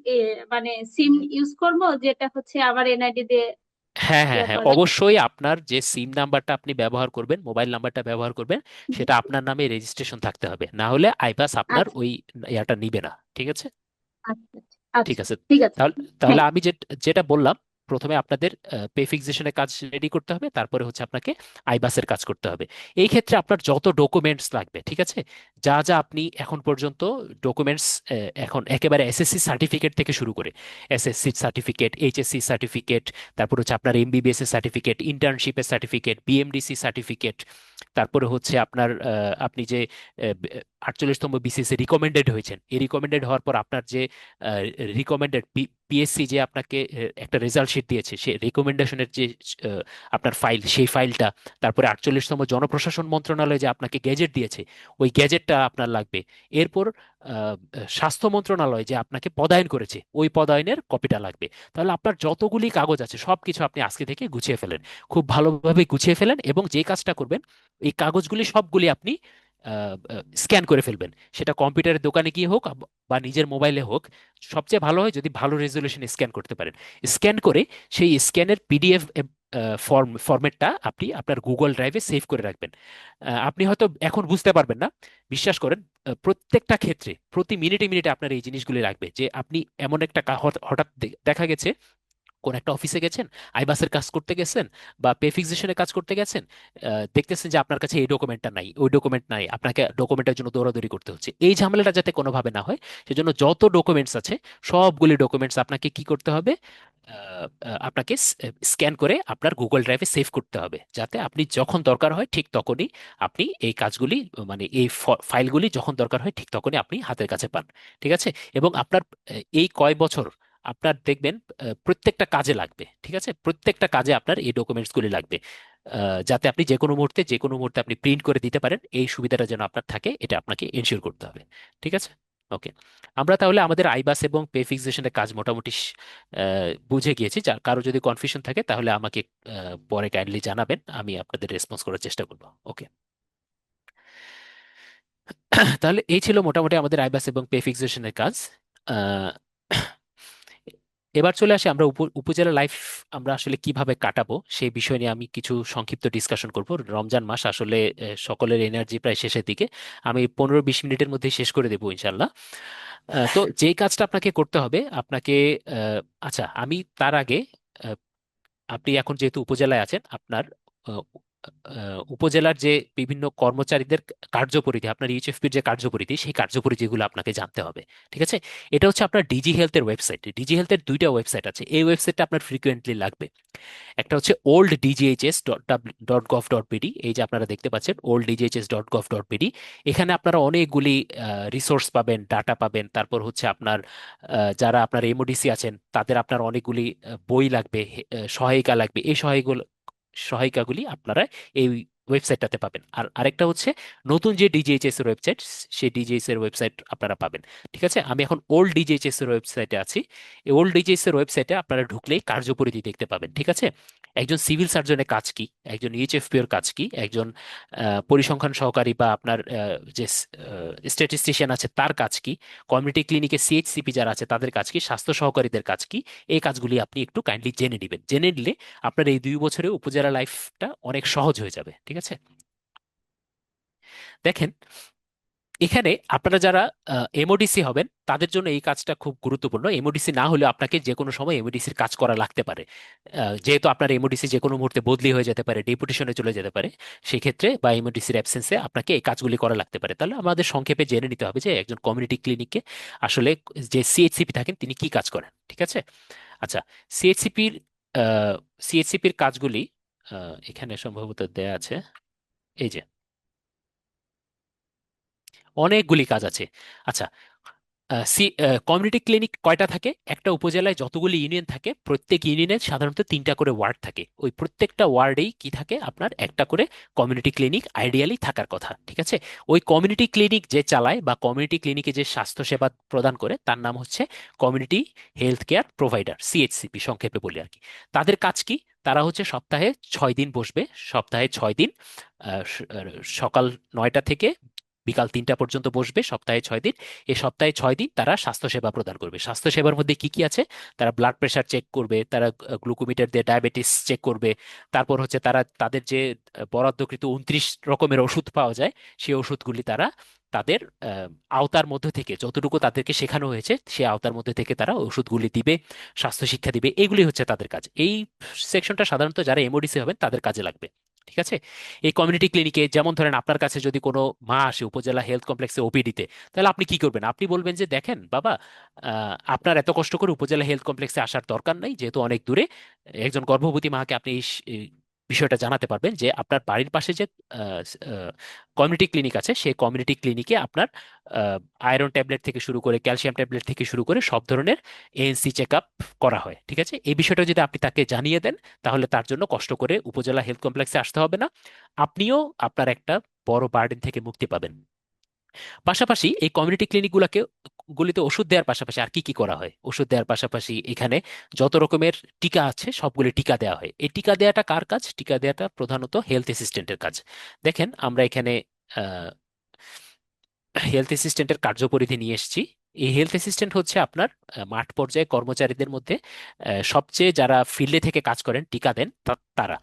মানে সিম ইউজ করব, যেটা হচ্ছে আমার এনআইডি দিয়ে হ্যাঁ হ্যাঁ ইয়ে হ্যাঁ, করা যায়? অবশ্যই আপনার যে সিম নাম্বারটা আপনি ব্যবহার করবেন, মোবাইল নাম্বারটা ব্যবহার করবেন, সেটা আপনার নামে রেজিস্ট্রেশন থাকতে হবে, না হলে আইপাস আপনার আচ্ছা ওই ইয়াটা নিবে না। ঠিক আছে? আচ্ছা ঠিক আচ্ছা, আছে। ঠিক আছে। তাহলে তাহলে হ্যাঁ। আমি যেটা বললাম, প্রথমে আপনাদের পে ফিক্সেশনের কাজ রেডি করতে হবে, তারপরে হচ্ছে আপনাকে আইবাসের কাজ করতে হবে। এই ক্ষেত্রে আপনার যত ডকুমেন্টস লাগবে, ঠিক আছে, যা যা আপনি এখন পর্যন্ত ডকুমেন্টস, এখন একেবারে এসএসসি সার্টিফিকেট থেকে শুরু করে এসএসসি সার্টিফিকেট, এইচএসসি সার্টিফিকেট, তারপর হচ্ছে আপনার এমবিবিএস এর সার্টিফিকেট, ইন্টার্নশিপের সার্টিফিকেট, বিএমডিসি সার্টিফিকেট, তারপরে হচ্ছে আপনার আপনি যে 48তম বিসিএস এ রিকমেন্ডেড হয়েছেন, এই রিকমেন্ডেড হওয়ার পর আপনার যে রিকমেন্ডেড পিএসসি যে আপনাকে একটা রেজাল্ট শিট দিয়েছে, সেই রিকমেন্ডেশনের যে আহ, আপনার ফাইল, সেই ফাইলটা, তারপরে 48তম জনপ্রশাসন মন্ত্রণালয় যে আপনাকে গ্যাজেট দিয়েছে ওই গ্যাজেটটা আপনার লাগবে। এরপর স্বাস্থ্য মন্ত্রণালয় যে আপনাকে পদায়ন করেছে ওই পদায়নের কপিটা লাগবে। তাহলে আপনার যতগুলি কাগজ আছে সবকিছু আপনি আজকে থেকে গুছিয়ে ফেলেন, খুব ভালোভাবে গুছিয়ে ফেলেন, এবং যে কাজটা করবেন এই কাগজগুলি সবগুলি আপনি স্ক্যান করে ফেলবেন। সেটা কম্পিউটারের দোকানে গিয়ে হোক বা নিজের মোবাইলে হোক। সবচেয়ে ভালো হয় যদি ভালো রেজলিউশনে স্ক্যান করতে পারেন। স্ক্যান করে সেই স্ক্যানের পিডিএফ ফরম্যাটটা আপনি আপনার গুগল ড্রাইভে সেভ করে রাখবেন। আপনি হয়তো এখন বুঝতে পারবেন না, বিশ্বাস করেন, প্রত্যেকটা ক্ষেত্রে প্রতি মিনিটে মিনিটে আপনার এই জিনিসগুলি লাগবে। যে আপনি এমন একটা হঠাৎ দেখা গেছে কোন একটা অফিসে গেছেন, আইবাসের কাজ করতে গেছেন বা পে ফিক্সেশনের কাজ করতে গেছেন, দেখতেছেন যে আপনার কাছে এই ডকুমেন্টটা নাই, ওই ডকুমেন্ট নাই, আপনাকে ডকুমেন্টের জন্য দৌড়াদৌড়ি করতে হচ্ছে। এই ঝামেলাটা যাতে কোনোভাবে না হয়, সেজন্য যত ডকুমেন্টস আছে সবগুলি ডকুমেন্টস আপনাকে কি করতে হবে, আপনাকে স্ক্যান করে আপনার গুগল ড্রাইভে সেভ করতে হবে, যাতে আপনি যখন দরকার হয় ঠিক তখনই আপনি এই কাজগুলি, মানে এই ফাইলগুলি যখন দরকার হয় ঠিক তখনই আপনি হাতের কাছে পান। ঠিক আছে? এবং আপনার এই কয় বছর আপনার দেখবেন প্রত্যেকটা কাজে লাগবে। ঠিক আছে? প্রত্যেকটা কাজে আপনার এই ডকুমেন্টসগুলি লাগবে, যাতে আপনি যে কোনো মুহূর্তে আপনি প্রিন্ট করে দিতে পারেন। এই সুবিধাটা যেন আপনার থাকে, এটা আপনাকে এনশিওর করতে হবে। ঠিক আছে? ওকে। আমরা তাহলে আমাদের আইবাস এবং পে ফিক্সেশনের কাজ মোটামুটি বুঝে গিয়েছি। যা কারো যদি কনফিউশন থাকে তাহলে আমাকে পরে কাইন্ডলি জানাবেন, আমি আপনাদের রেসপন্স করার চেষ্টা করব। ওকে। তাহলে এই ছিল মোটামুটি আমাদের আইবাস এবং পে ফিক্সেশনের কাজ। আহ, এবার চলে আসি আমরা উপজেলা লাইফ আমরা আসলে কিভাবে কাটাবো সেই বিষয় নিয়ে আমি কিছু সংক্ষিপ্ত ডিসকাশন করব। রমজান মাস আসলে সকলের এনার্জি প্রায় শেষের দিকে। আমি 15-20 মিনিটের মধ্যে শেষ করে দেবো ইনশাল্লাহ। তো যে কাজটা আপনাকে করতে হবে, আপনাকে আচ্ছা, আমি তার আগে, আহ, আপনি এখন যেহেতু উপজেলায় আছেন, আপনার আহ, উপজেলার যে বিভিন্ন কর্মচারীদের কার্যপরিধি, আপনার ইউএচএফপির যে কার্যপরিধি, সেই কার্যপরিধিগুলো আপনাকে জানতে হবে। ঠিক আছে? এটা হচ্ছে আপনার ডিজি হেলথের ওয়েবসাইট। ডিজি হেলথের দুইটা ওয়েবসাইট আছে, এই ওয়েবসাইটটা আপনার ফ্রিকোয়েন্টলি লাগবে। একটা হচ্ছে old DGHS dot gov dot BD, এই যে আপনারা দেখতে পাচ্ছেন old DGHS dot gov dot BD. এখানে আপনারা অনেকগুলি রিসোর্স পাবেন, ডাটা পাবেন। তারপর হচ্ছে আপনার যারা আপনার এমওডিসি আছেন তাদের আপনার অনেকগুলি বই লাগবে, সহায়িকা লাগবে। এই সহায়িকাগুলি আপনারা এই ওয়েবসাইটটাতে পাবেন। আর আরেকটা হচ্ছে নতুন যে ডিজিএইচএস এর ওয়েবসাইট, সেই ডিজিএইচএস এর ওয়েবসাইট আপনারা পাবেন। ঠিক আছে? আমি এখন ওল্ড ডিজিএইচএস এর ওয়েবসাইটে আছি। এই ওল্ড ডিজিএইচএস এর ওয়েবসাইটে আপনারা ঢুকলেই কার্যপরিধি দেখতে পাবেন। ঠিক আছে? একজন সিভিল সার্জনের কাজ কি, একজন ইউএইচএফপি এর কাজ কি, একজন পরিসংখ্যান সহকারী বা আপনার যে স্ট্যাটিস্টিশিয়ান আছে তার কাজ কি, কমিউনিটি ক্লিনিকে সিএইচসিপি যারা আছে তাদের কাজ কি, স্বাস্থ্য সহকারীদের কাজ কি, এই কাজগুলি আপনি একটু কাইন্ডলি জেনে নেবেন। জেনে নিলে আপনার এই 2 বছরে উপজেলা লাইফটা অনেক সহজ হয়ে যাবে। ঠিক আছে? দেখেন, এখানে আপনারা যারা এমওডিসি হবেন তাদের জন্য এই কাজটা খুব গুরুত্বপূর্ণ। এমওডিসি না হলেও আপনাকে যে কোনো সময় এমওডিসির কাজ করা লাগতে পারে। যেহেতু আপনার এমওডিসি যে কোনো মুহূর্তে বদলি হয়ে যেতে পারে, ডেপুটেশনে চলে যেতে পারে, সেই ক্ষেত্রে বা এমওডিসির অ্যাবসেন্সে আপনাকে এই কাজগুলি করা লাগতে পারে। তাহলে আমাদের সংক্ষেপে জেনে নিতে হবে যে একজন কমিউনিটি ক্লিনিকে আসলে যে সিএইচসিপি থাকেন তিনি কি কাজ করেন। ঠিক আছে? আচ্ছা, সিএইচসিপির সিএইচসিপির কাজগুলি এখানে সম্ভবত দেয়া আছে। এই যে অনেকগুলি কাজ আছে। আচ্ছা, কমিউনিটি ক্লিনিক কয়টা থাকে? একটা উপজেলায় যতগুলি ইউনিয়ন থাকে প্রত্যেক ইউনিয়নে সাধারণত 3টা করে ওয়ার্ড থাকে। ওই প্রত্যেকটা ওয়ার্ডেই কি থাকে, আপনার একটা করে কমিউনিটি ক্লিনিক আইডিয়ালি থাকার কথা। ঠিক আছে? ওই কমিউনিটি ক্লিনিক যে চালায় বা কমিউনিটি ক্লিনিকে যে স্বাস্থ্য সেবা প্রদান করে তার নাম হচ্ছে community health care provider, CHCP সংক্ষেপে বলি আর কি। তাদের কাজ কি? তারা হচ্ছে সপ্তাহে 6 দিন বসবে। সপ্তাহে 6 দিন, সকাল 9টা থেকে বিকাল 3টা পর্যন্ত বসবে, সপ্তাহে 6 দিন। এই সপ্তাহে 6 দিন তারা স্বাস্থ্যসেবা প্রদান করবে। স্বাস্থ্যসেবার মধ্যে কি কি আছে? তারা ব্লাড প্রেশার চেক করবে, তারা গ্লুকোমিটার দিয়ে ডায়াবেটিস চেক করবে। তারপর হচ্ছে তারা তাদের যে বরাদ্দকৃত 29 রকমের ওষুধ পাওয়া যায়, সেই ওষুধগুলি তারা তাদের আওতার মধ্যে থেকে যতটুকু তাদেরকে শেখানো হয়েছে সেই আওতার মধ্যে থেকে তারা ওষুধগুলি দিবে, স্বাস্থ্য শিক্ষা দিবে। এগুলি হচ্ছে তাদের কাজ। এই সেকশনটা সাধারণত যারা এমওডিসি হবেন তাদের কাজে লাগবে। ঠিক আছে? এই কমিউনিটি ক্লিনিকে যেমন ধরেন আপনার কাছে যদি কোনো মা আসে উপজেলা হেলথ কমপ্লেক্সে ওপিডিতে, তাহলে আপনি কি করবেন? আপনি বলবেন যে দেখেন বাবা, আপনার এত কষ্ট করে উপজেলা হেলথ কমপ্লেক্সে আসার দরকার নাই, যেহেতু অনেক দূরে। একজন গর্ভবতী মাকে আপনি এই বিষয়টা জানাতে পারবেন যে আপনার বাড়ির পাশে যে কমিউনিটি ক্লিনিক আছে সেই কমিউনিটি ক্লিনিকে আপনার আয়রন ট্যাবলেট থেকে শুরু করে ক্যালসিয়াম ট্যাবলেট থেকে শুরু করে সব ধরনের এএনসি চেক আপ করা হয়। ঠিক আছে? এই বিষয়টা যদি আপনি তাকে জানিয়ে দেন, তাহলে তার জন্য কষ্ট করে উপজেলা হেলথ কমপ্লেক্সে আসতে হবে না। আপনিও আপনার একটা বড় বার্ডেন থেকে মুক্তি পাবেন। পাশাপাশি এই কমিউনিটি ক্লিনিকগুলোকে গুলিতে ওষুধ দেওয়ার পাশাপাশি আর কি কি করা হয়? ওষুধ দেওয়ার পাশাপাশি এখানে যত রকমের টিকা আছে সবগুলি টিকা দেওয়া হয়। এই টিকা দেওয়াটা কার কাজ? টিকা দেওয়াটা প্রধানত হেলথ অ্যাসিস্ট্যান্টের কাজ। দেখেন, আমরা এখানে হেলথ অ্যাসিস্ট্যান্টের কার্যপরিধি নিয়ে এসেছি। এই হেলথ অ্যাসিস্ট্যান্ট হচ্ছে আপনার মাঠ পর্যায়ে কর্মচারীদের মধ্যে সবচেয়ে যারা ফিল্ডে থেকে কাজ করেন, টিকা দেন, তারা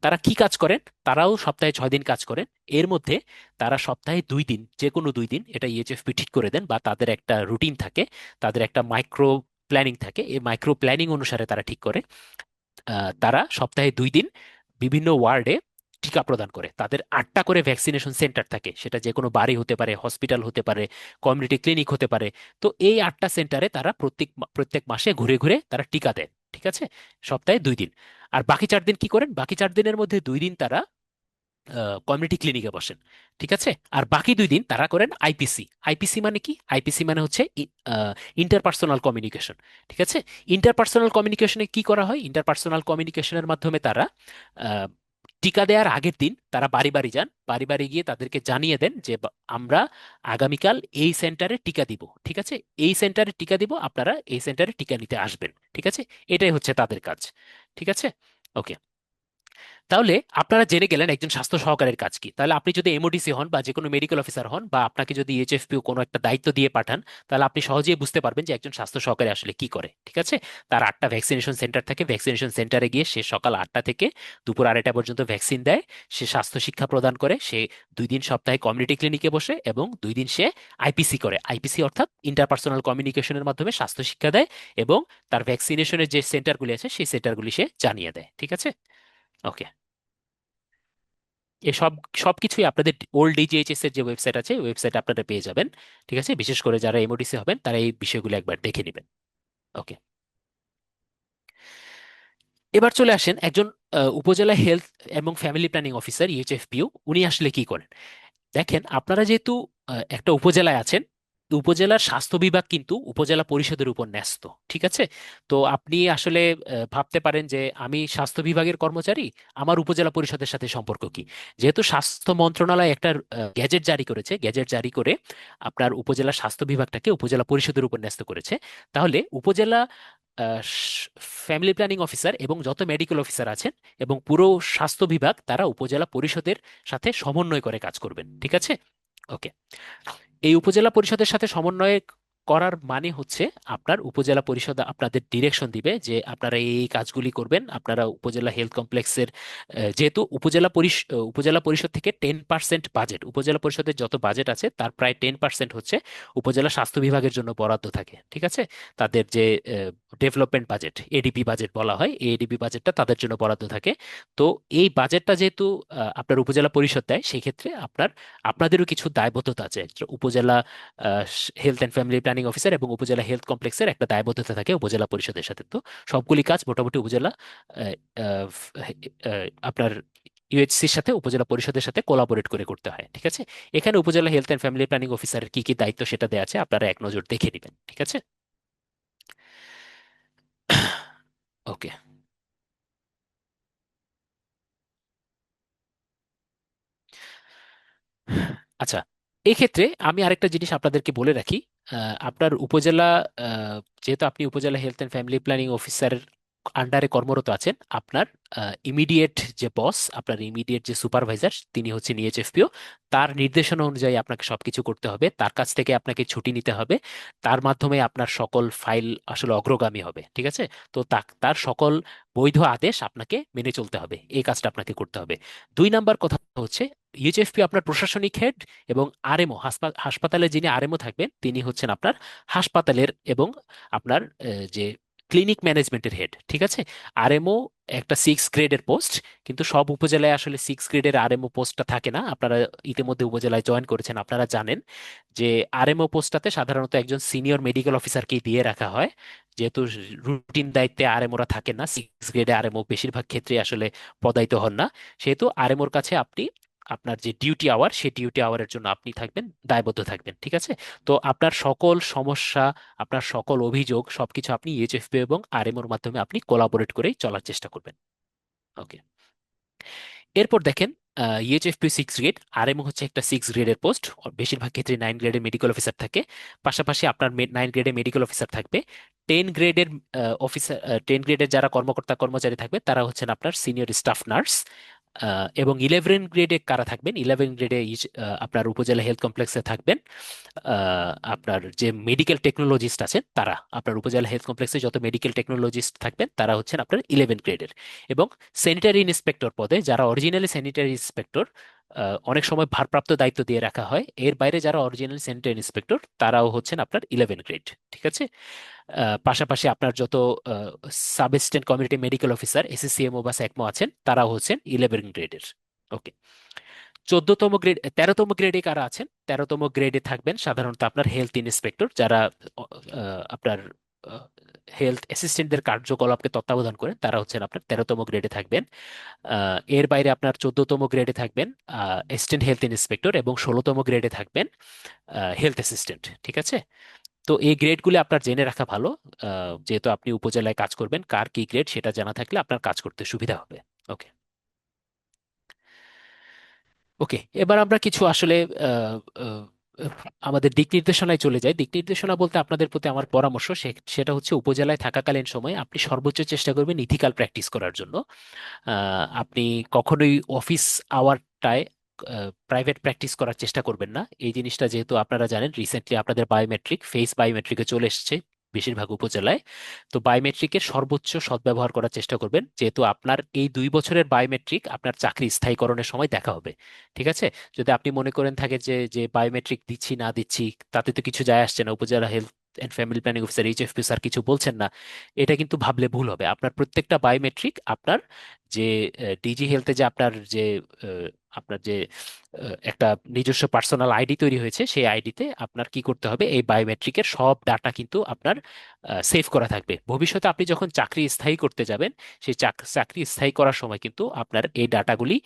তারা কি কাজ করেন? তারাও সপ্তাহে 6 দিন কাজ করেন। এর মধ্যে তারা সপ্তাহে 2 দিন, যে কোনো 2 দিন, এটা ইএচএফপি ঠিক করে দেন বা তাদের একটা রুটিন থাকে, তাদের একটা মাইক্রো প্ল্যানিং থাকে, এই মাইক্রো প্ল্যানিং অনুসারে তারা ঠিক করে তারা সপ্তাহে 2 দিন বিভিন্ন ওয়ার্ডে টিকা প্রদান করে। তাদের 8টা করে ভ্যাকসিনেশন সেন্টার থাকে, সেটা যে কোনো বাড়ি হতে পারে, হসপিটাল হতে পারে, কমিউনিটি ক্লিনিক হতে পারে। তো এই 8টা সেন্টারে তারা প্রত্যেক মাসে ঘুরে ঘুরে তারা টিকা দেয়। ঠিক আছে, সপ্তাহে 2 দিন। আর বাকি 4 দিন কি করেন? বাকি 4 দিনের মধ্যে 2 দিন তারা কমিউনিটি ক্লিনিকে বসেন। ঠিক আছে, আর বাকি 2 দিন তারা করেন আইপিসি। আইপিসি মানে কি? আইপিসি মানে হচ্ছে ইন্টারপার্সোনাল কমিউনিকেশন। ঠিক আছে, ইন্টারপার্সোনাল কমিউনিকেশনে কি করা হয়? ইন্টারপার্সোনাল কমিউনিকেশনের মাধ্যমে তারা আহ, টিকা দেওয়ার আগের দিন তারা বাড়ি বাড়ি যান, বাড়ি বাড়ি গিয়ে তাদেরকে জানিয়ে দেন যে আমরা আগামীকাল এই সেন্টারে টিকা দিব। ঠিক আছে, এই সেন্টারে টিকা দিব, আপনারা এই সেন্টারে টিকা নিতে আসবেন। ঠিক আছে, এটাই হচ্ছে তাদের কাজ। ঠিক আছে, ওকে। তাহলে আপনারা জেনে গেলেন একজন স্বাস্থ্য সহকারীর কাজ কি। তাহলে আপনি যদি এমওডিসি হন বা যে কোনো মেডিকেল অফিসার হন, বা আপনাকে যদি এইচএফপিও কোনো একটা দায়িত্ব দিয়ে পাঠান, তাহলে আপনি সহজেই বুঝতে পারবেন যে একজন স্বাস্থ্য সহকারী আসলে কি করে। ঠিক আছে, তার 8টা ভ্যাকসিনেশন সেন্টার থাকে, ভ্যাকসিনেশন সেন্টারে গিয়ে সে সকাল 8টা থেকে দুপুর 2:30 পর্যন্ত ভ্যাকসিন দেয়। সে স্বাস্থ্য শিক্ষা প্রদান করে, সে 2 দিন সপ্তাহে কমিউনিটি ক্লিনিকে বসে, এবং 2 দিন সে আইপিসি করে। আইপিসি অর্থাৎ ইন্টারপার্সোনাল কমিউনিকেশনের মাধ্যমে স্বাস্থ্য শিক্ষা দেয়, এবং তার ভ্যাকসিনেশনের যে সেন্টারগুলি আছে সেই সেন্টারগুলি সে জানিয়ে দেয়। ঠিক আছে, ওকে। এসব সবকিছুই আপনাদের ওল্ড ডিজিএইচএস এর যে ওয়েবসাইট আছে, ওয়েবসাইট আপনারা পেয়ে যাবেন। ঠিক আছে, বিশেষ করে যারা এমওডিসি হবেন তারা এই বিষয়গুলো একবার দেখে নেবেন। ওকে, এবার চলে আসেন একজন উপজেলা হেলথ এবং ফ্যামিলি প্ল্যানিং অফিসার, ইউএইচএফপিও, উনি আসলে কি করেন। দেখেন, আপনারা যেহেতু একটা উপজেলায় আছেন, উপজেলার স্বাস্থ্য বিভাগ কিন্তু উপজেলা পরিষদের উপর ন্যস্ত। ঠিক আছে, তো আপনি আসলে ভাবতে পারেন যে আমি স্বাস্থ্য বিভাগের কর্মচারী, আমার উপজেলা পরিষদের সাথে সম্পর্ক কি? যেহেতু স্বাস্থ্য মন্ত্রণালয় একটা গ্যাজেট জারি করেছে, গ্যাজেট জারি করে আপনার উপজেলা স্বাস্থ্য বিভাগটাকে উপজেলা পরিষদের উপর ন্যস্ত করেছে, তাহলে উপজেলা ফ্যামিলি প্ল্যানিং অফিসার এবং যত মেডিকেল অফিসার আছেন এবং পুরো স্বাস্থ্য বিভাগ, তারা উপজেলা পরিষদের সাথে সমন্বয় করে কাজ করবেন। ঠিক আছে, ওকে। এই উপজেলা পরিষদের সাথে সমন্বয় করার মানে হচ্ছে আপনার উপজেলা পরিষদ আপনাদের ডিরেকশন দিবে যে আপনারা এই কাজগুলি করবেন। আপনারা উপজেলা হেলথ কমপ্লেক্সের যেহেতু উপজেলা পরিষদ থেকে 10% বাজেট, উপজেলা পরিষদের যত বাজেট আছে তার প্রায় 10% হচ্ছে উপজেলা স্বাস্থ্য বিভাগের জন্য বরাদ্দ থাকে। ঠিক আছে, তাদের যে ডেভেলপমেন্ট বাজেট, এডিপি বাজেট বলা হয়, এই এডিপি বাজেটটা তাদের জন্য বরাদ্দ থাকে। তো এই বাজেটটা যেহেতু আপনার উপজেলা পরিষদ দেয়, সেই ক্ষেত্রে আপনাদেরও কিছু দায়বদ্ধতা আছে। একটা উপজেলা health and family planning officer এবং উপজেলা হেলথ কমপ্লেক্সের একটা দায়বদ্ধতা থাকে উপজেলা পরিষদের সাথে। তো সবগুলি কাজ মোটামুটি উপজেলা আহ, আহ, আপনার ইউএইচসির সাথে উপজেলা পরিষদের সাথে কোলাবোরেট করে করতে হয়। ঠিক আছে, এখানে উপজেলা হেলথ অ্যান্ড ফ্যামিলি প্ল্যানিং অফিসারের কি কি দায়িত্ব সেটা দেওয়া আছে, আপনারা এক নজর দেখে নেবেন। ঠিক আছে, ওকে। আচ্ছা, এক্ষেত্রে আমি আরেকটা জিনিস আপনাদেরকে বলে রাখি। আপনার উপজেলা আহ, যেহেতু আপনি উপজেলা হেলথ অ্যান্ড ফ্যামিলি প্ল্যানিং অফিসারের আন্ডারে কর্মরত আছেন, আপনার ইমিডিয়েট যে বস, আপনার ইমিডিয়েট যে সুপারভাইজার, তিনি হচ্ছেন ইএইচএফপিও। তার নির্দেশনা অনুযায়ী আপনাকে সবকিছু করতে হবে, তার কাছ থেকে আপনাকে ছুটি নিতে হবে, তার মাধ্যমে আপনার সকল ফাইল আসলে অগ্রগামী হবে। ঠিক আছে, তো তার সকল বৈধ আদেশ আপনাকে মেনে চলতে হবে, এই কাজটা আপনাকে করতে হবে। 2 নাম্বার কথা হচ্ছে, ইউএইচএফপি আপনার প্রশাসনিক হেড, এবং আরএমও, হাসপাতালে যিনি আরএমও থাকবেন তিনি হচ্ছেন আপনার হাসপাতালের এবং আপনার যে ক্লিনিক ম্যানেজমেন্টের হেড। ঠিক আছে, আরএমও একটা 6 গ্রেডের পোস্ট, কিন্তু সব উপজেলায় আসলে 6 গ্রেডের আরএমও পোস্টটা থাকে না। আপনারা ইতিমধ্যে উপজেলায় জয়েন করেছেন, আপনারা জানেন যে আরএমও পোস্টটাতে সাধারণত একজন সিনিয়র মেডিকেল অফিসারকেই দিয়ে রাখা হয়। যেহেতু রুটিন দায়িত্বে আরএমওরা থাকে না, 6 গ্রেডে আরএমও বেশিরভাগ ক্ষেত্রে আসলে পদায়িত হন না, সেহেতু আরএমওর কাছে আপনি আপনার যে ডিউটি আওয়ার, সেই ডিউটি আওয়ারের জন্য আপনি থাকবেন, দায়বদ্ধ থাকবেন। ঠিক আছে, তো আপনার সকল সমস্যা, আপনার সকল অভিযোগ সবকিছু আপনি ইউএইচএফপি এবং আরএমওর মাধ্যমে আপনি কোলাবোরেট করেই চলার চেষ্টা করবেন। ওকে, এরপর দেখেন, ইউএইচএফপি 6 গ্রেড, আরএমও হচ্ছে একটা 6 গ্রেডের পোস্ট। বেশিরভাগ ক্ষেত্রে 9 গ্রেডের মেডিকেল অফিসার থাকে, পাশাপাশি আপনার 9 গ্রেডের মেডিকেল অফিসার থাকবে। 10 গ্রেডের অফিসার, 10 গ্রেডের যারা কর্মকর্তা কর্মচারী থাকবে তারা হচ্ছেন আপনার সিনিয়র স্টাফ নার্স। এবং 11 গ্রেডে কারা থাকবেন? 11 গ্রেডে আপনার উপজেলা হেলথ কমপ্লেক্সে থাকবেন আপনার যে মেডিকেল টেকনোলজিস্ট আছেন তারা। আপনার উপজেলা হেলথ কমপ্লেক্সে যত মেডিকেল টেকনোলজিস্ট থাকবেন তারা হচ্ছেন আপনার 11 গ্রেডের। এবং স্যানিটারি ইন্সপেক্টর পদে যারা অরিজিনালি স্যানিটারি ইন্সপেক্টর, অনেক সময় ভারপ্রাপ্ত দায়িত্ব দিয়ে রাখা হয়। এর বাইরে যারা অরিজিনাল সেন্টার ইন্সপেক্টর তারাও হচ্ছেন আপনার 11 গ্রেড। ঠিক আছে। পাশাপাশি আপনার যত sub assistant community medical officer এসএসসিএমও বা স্যাকমো আছেন তারাও হচ্ছেন 11 গ্রেডের। ওকে। 14তম গ্রেড, 13তম গ্রেডে কারা আছেন? 13তম গ্রেডে থাকবেন সাধারণত আপনার হেলথ ইন্সপেক্টর, যারা আপনার হেলথ অ্যাসিস্ট্যান্টদের কার্যকলাপকে তত্ত্বাবধান করেন, তারা হচ্ছেন আপনার 13তম গ্রেডে থাকবেন। এর বাইরে আপনার 14তম গ্রেডে থাকবেন অ্যাসিস্ট্যান্ট হেলথ ইন্সপেক্টর, এবং 16তম গ্রেডে থাকবেন হেলথ অ্যাসিস্ট্যান্ট। ঠিক আছে। তো এই গ্রেডগুলো আপনার জেনে রাখা ভালো। যেহেতু আপনি উপজেলায় কাজ করবেন, কার কি গ্রেড সেটা জানা থাকলে আপনার কাজ করতে সুবিধা হবে। ওকে। ওকে, এবার আমরা কিছু আসলে আহ, আহ, আমাদের দিক নির্দেশনায় চলে যাই। দিক নির্দেশনা বলতে আপনাদের প্রতি আমার পরামর্শ সেটা হচ্ছে উপজেলায় থাকাকালীন সময় আপনি সর্বোচ্চ চেষ্টা করবেন ইথিক্যাল প্র্যাকটিস করার জন্য। আপনি কখনোই অফিস আওয়ারটায় প্রাইভেট প্র্যাকটিস করার চেষ্টা করবেন না। এই জিনিসটা যেহেতু আপনারা জানেন, রিসেন্টলি আপনাদের বায়োমেট্রিক, ফেস বায়োমেট্রিকে চলে এসেছে বেশিরভাগ উপজেলায়। তো বায়োমেট্রিকের সর্বোচ্চ সদ্ব্যবহার করার চেষ্টা করবেন, যেহেতু আপনার এই 2 বছরের বায়োমেট্রিক আপনার চাকরি স্থায়ীকরণের সময় দেখা হবে। ঠিক আছে। যদি আপনি মনে করেন থাকে যে যে বায়োমেট্রিক দিচ্ছি না দিচ্ছি তাতে তো কিছু যায় আসছে না, উপজেলা health and family planning officer HFP sir কিছু বলছেন না, এটা কিন্তু ভাবলে ভুল হবে। আপনার প্রত্যেকটা বায়োমেট্রিক আপনার যে ডিজি হেলথে যে আহ, আপনার যে একটা নিজস্ব পার্সোনাল আইডি তৈরি হয়েছে, সেই আইডিতে আপনার কি করতে হবে, এই বায়োমেট্রিকের সব ডাটা কিন্তু আপনার সেভ করা থাকবে। ভবিষ্যতে আপনি যখন চাকরি স্থায়ী করতে যাবেন, সেই চাকরি স্থায়ী করার সময় কিন্তু আপনার এই ডাটাগুলি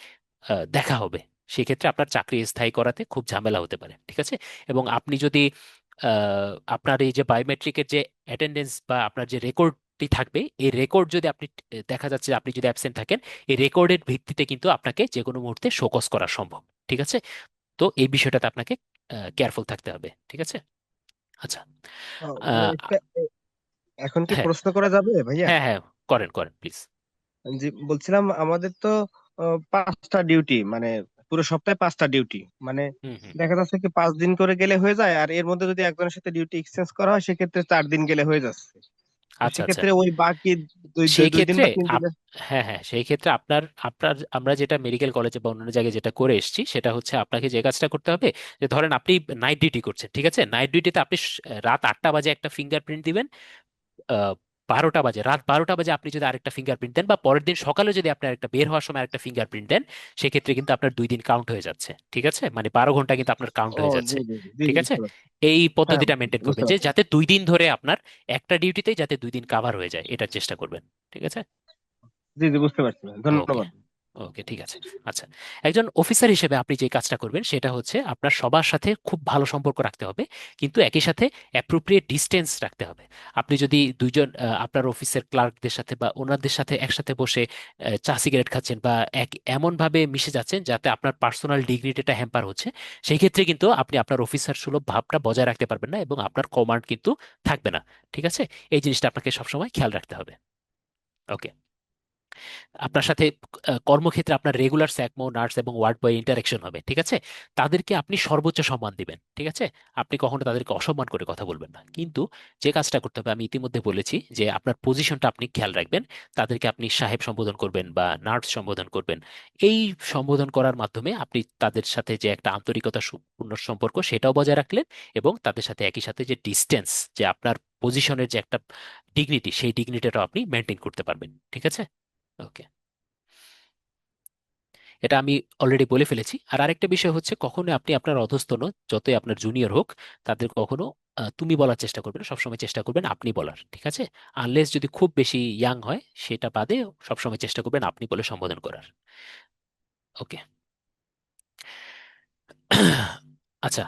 দেখা হবে। সেক্ষেত্রে আপনার চাকরি স্থায়ী করাতে খুব ঝামেলা হতে পারে। ঠিক আছে। এবং আপনি যদি আপনার এই যে বায়োমেট্রিকের যে অ্যাটেন্ডেন্স বা আপনার যে রেকর্ডটি থাকবে, এই রেকর্ড যদি আপনি দেখা যাচ্ছে যে আপনি যদি অ্যাবসেন্ট থাকেন, এই রেকর্ডের ভিত্তিতে কিন্তু আপনাকে যে কোনো মুহূর্তে শোকজ করা সম্ভব। ঠিক আছে। তো এই বিষয়টাতে আপনাকে কেয়ারফুল থাকতে হবে। ঠিক আছে। আচ্ছা। ও, মানে আহ, এখন কি হ্যাঁ, প্রশ্ন করা যাবে ভাইয়া? হ্যাঁ, হ্যাঁ, করেন করেন প্লিজ। জি, বলছিলাম আমাদের তো 5টা ডিউটি, মানে পুরো সপ্তাহে 5টা ডিউটি, মানে হুম, হুম। দেখা যাচ্ছে কি 5 দিন করে গেলে হয়ে যায়, আর এর মধ্যে যদি একজনের সাথে ডিউটি এক্সচেঞ্জ করা হয় সেক্ষেত্রে 4 দিন গেলে হয়ে যাচ্ছে। তো আচ্ছা, আচ্ছা। সেক্ষেত্রে ওই বাকি দুই দুই সেই দুই দিন ক্ষেত্রে বা 3 দিনের। হ্যাঁ, হ্যাঁ, সেই ক্ষেত্রে আপনার আপনার আমরা যেটা মেডিকেল কলেজে বা অন্যান্য জায়গায় যেটা করে এসেছি সেটা হচ্ছে আপনাকে যে কাজটা করতে হবে, যে ধরেন আপনি নাইট ডিউটি করছেন। ঠিক আছে। নাইট ডিউটিতে আপনি রাত 8টা বাজে একটা ফিঙ্গারপ্রিন্ট দিবেন। 12টা বাজে, রাত 12টা বাজে আপনি যদি আরেকটা ফিঙ্গারপ্রিন্ট দেন, বা পরের দিন সকালে যদি আপনি আরেকটা বের হওয়ার সময় আরেকটা ফিঙ্গারপ্রিন্ট দেন, সেক্ষেত্রে কিন্তু আপনার 2 দিন কাউন্ট হয়ে যাচ্ছে। ঠিক আছে। মানে 12 ঘন্টা কিন্তু আপনার কাউন্ট ও, হয়ে জি যাচ্ছে। জি জি জি জি, ঠিক আছে। বুঝতে পারছি। এই হ্যাঁ, পদ্ধতিটা মেনটেন বুঝতে করবেন, যে পারছি। যাতে 2 দিন ধরে আপনার একটা ডিউটিতেই যাতে 2 দিন কাভার হয়ে যায়, এটার চেষ্টা করবেন। ঠিক আছে। জি জি, বুঝতে পারছি ভাই। ওকে। ধন্যবাদ। ওকে, ঠিক আছে। আচ্ছা, একজন অফিসার হিসেবে আপনি যে কাজটা করবেন সেটা হচ্ছে আপনার সবার সাথে খুব ভালো সম্পর্ক রাখতে হবে, কিন্তু একই সাথে অ্যাপ্রোপ্রিয়েট ডিস্টেন্স রাখতে হবে। আপনি যদি দুইজন আপনার অফিসের ক্লার্কদের সাথে বা ওনাদের সাথে একসাথে বসে চা সিগারেট খাচ্ছেন, বা এমন ভাবে মিশে যাচ্ছেন যাতে আপনার পার্সোনাল ডিগনিটিটা হ্যাম্পার হচ্ছে, সেই ক্ষেত্রে কিন্তু আপনি আপনার অফিসার সুলভ ভাবটা বজায় রাখতে পারবেন না, এবং আপনার কমান্ড কিন্তু থাকবে না। ঠিক আছে। এই জিনিসটা আপনাকে সবসময় খেয়াল রাখতে হবে। ওকে। আপনার সাথে কর্মক্ষেত্রে আপনার রেগুলার স্যাকমো নার্স এবং ওয়ার্ড বয় ইন্টারাকশন হবে। ঠিক আছে। তাদেরকে আপনি সর্বোচ্চ সম্মান দিবেন। ঠিক আছে। আপনি কখনো তাদেরকে অসম্মান করে কথা বলবেন না, কিন্তু যে কাজটা করতে হবে আমি ইতিমধ্যে বলেছি, যে আপনার পজিশনটা আপনি খেয়াল রাখবেন। তাদেরকে আপনি সাহেব সম্বোধন করবেন বা নার্স সম্বোধন করবেন। এই সম্বোধন করার মাধ্যমে আপনি তাদের সাথে যে একটা আন্তরিকতা পূর্ণ সম্পর্ক সেটাও বজায় রাখলেন, এবং তাদের সাথে একই সাথে যে ডিস্টেন্স, যে আপনার পজিশনের যে একটা ডিগনিটি, সেই ডিগনিটিটাও আপনি মেনটেন করতে পারবেন। ঠিক আছে। ওকে। এটা আমি অলরেডি বলে ফেলেছি। আর আরেকটা বিষয় হচ্ছে, কখনো আপনি আপনার অধস্তন, যতই আপনার জুনিয়র হোক, তাদের কখনো তুমি বলার চেষ্টা করবেন না। সবসময় চেষ্টা করবেন আপনি বলার। ঠিক আছে। আনলেস যদি খুব বেশি ইয়াং হয়, সেটা বাদে সবসময় চেষ্টা করবেন আপনি বলে সম্বোধন করার। ওকে। আচ্ছা,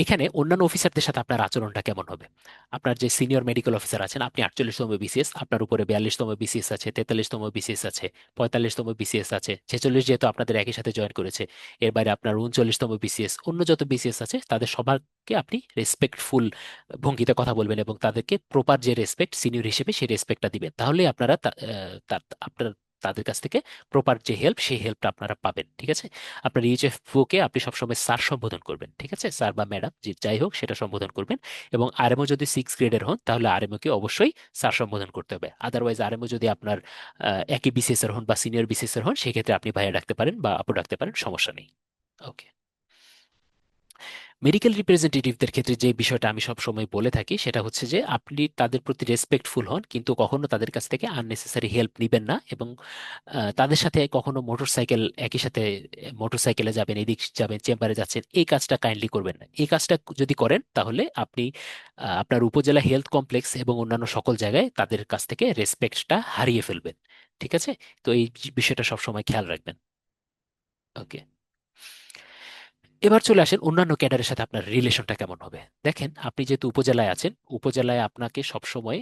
এখানে অন্যান্য অফিসারদের সাথে আপনার আচরণটা কেমন হবে? আপনার যে সিনিয়র মেডিকেল অফিসার আছেন, আপনি 48তম বিসিএস, আপনার উপরে 42তম বিসিএস আছে, 43তম বিসিএস আছে, 45তম বিসিএস আছে, 46 যেহেতু আপনাদের একই সাথে জয়েন করেছে, এর বাইরে আপনার 39তম বিসিএস, অন্য যত বিসিএস আছে তাদের সবাইকে আপনি রেসপেক্টফুল ভঙ্গিতে কথা বলবেন, এবং তাদেরকে প্রপার যে রেসপেক্ট সিনিয়র হিসেবে সেই রেসপেক্টটা দিবেন। তাহলে আপনারা আপনার তাদের কাছ থেকে প্রপার যে হেল্প, সেই হেল্পটা আপনারা পাবেন। ঠিক আছে। আপনার ইউএইচএফও কে আপনি সবসময় স্যার সম্বোধন করবেন। ঠিক আছে। স্যার বা ম্যাডাম যে যাই হোক সেটা সম্বোধন করবেন। এবং আরএমও যদি 6 গ্রেডের হন, তাহলে আরএমও কে অবশ্যই স্যার সম্বোধন করতে হবে। আদারওয়াইজ আরএমও যদি আপনার একই বিসিএস এর হন বা সিনিয়র বিসিএস এর হন, সেক্ষেত্রে আপনি ভাইয়া ডাকতে পারেন বা আপু ডাকতে পারেন, সমস্যা নেই। ওকে। মেডিকেল রিপ্রেজেন্টেটিভদের ক্ষেত্রে যে বিষয়টা আমি সব সময় বলে থাকি সেটা হচ্ছে যে আপনি তাদের প্রতি রেসপেক্টফুল হন, কিন্তু কখনো তাদের কাছ থেকে আননেসেসারি হেল্প নেবেন না, এবং তাদের সাথে কখনো মোটরসাইকেল একই সাথে মোটরসাইকেলে যাবেন, এদিক যাবেন, চেম্বারে যাচ্ছেন, এই কাজটা কাইন্ডলি করবেন না। এই কাজটা যদি করেন তাহলে আপনি আপনার উপজেলা হেলথ কমপ্লেক্স এবং অন্যান্য সকল জায়গায় তাদের কাছ থেকে রেসপেক্টটা হারিয়ে ফেলবেন। ঠিক আছে? তো এই বিষয়টা সবসময় খেয়াল রাখবেন। ওকে। এবার চলে আসেন অন্যান্য ক্যাডারের সাথে আপনার রিলেশনটা কেমন হবে। দেখেন, আপনি যেহেতু উপজেলায় আছেন, উপজেলায় আপনাকে সবসময়